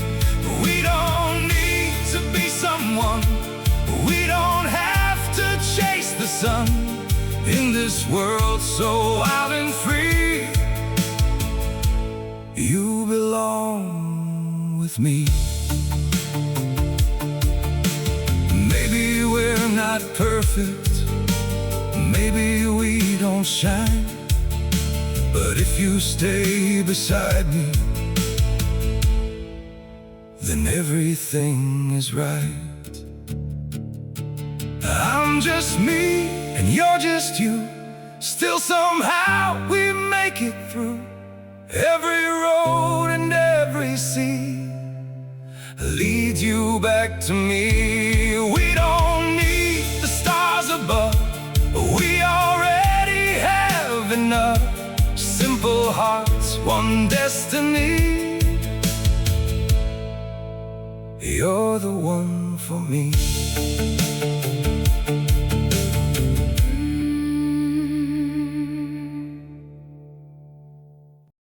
We don't need to be someone, we don't have to chase the sun. In this world so wild and free, you belong with me. Maybe we're not perfect, maybe we don't shine, But if you stay beside me, then everything is right. I'm just me and you're just you. Still somehow we make it through every road and every sea. Lead you back to me. We don't need the stars above. We already have enough. Simple hearts, one destiny. You're the one for me.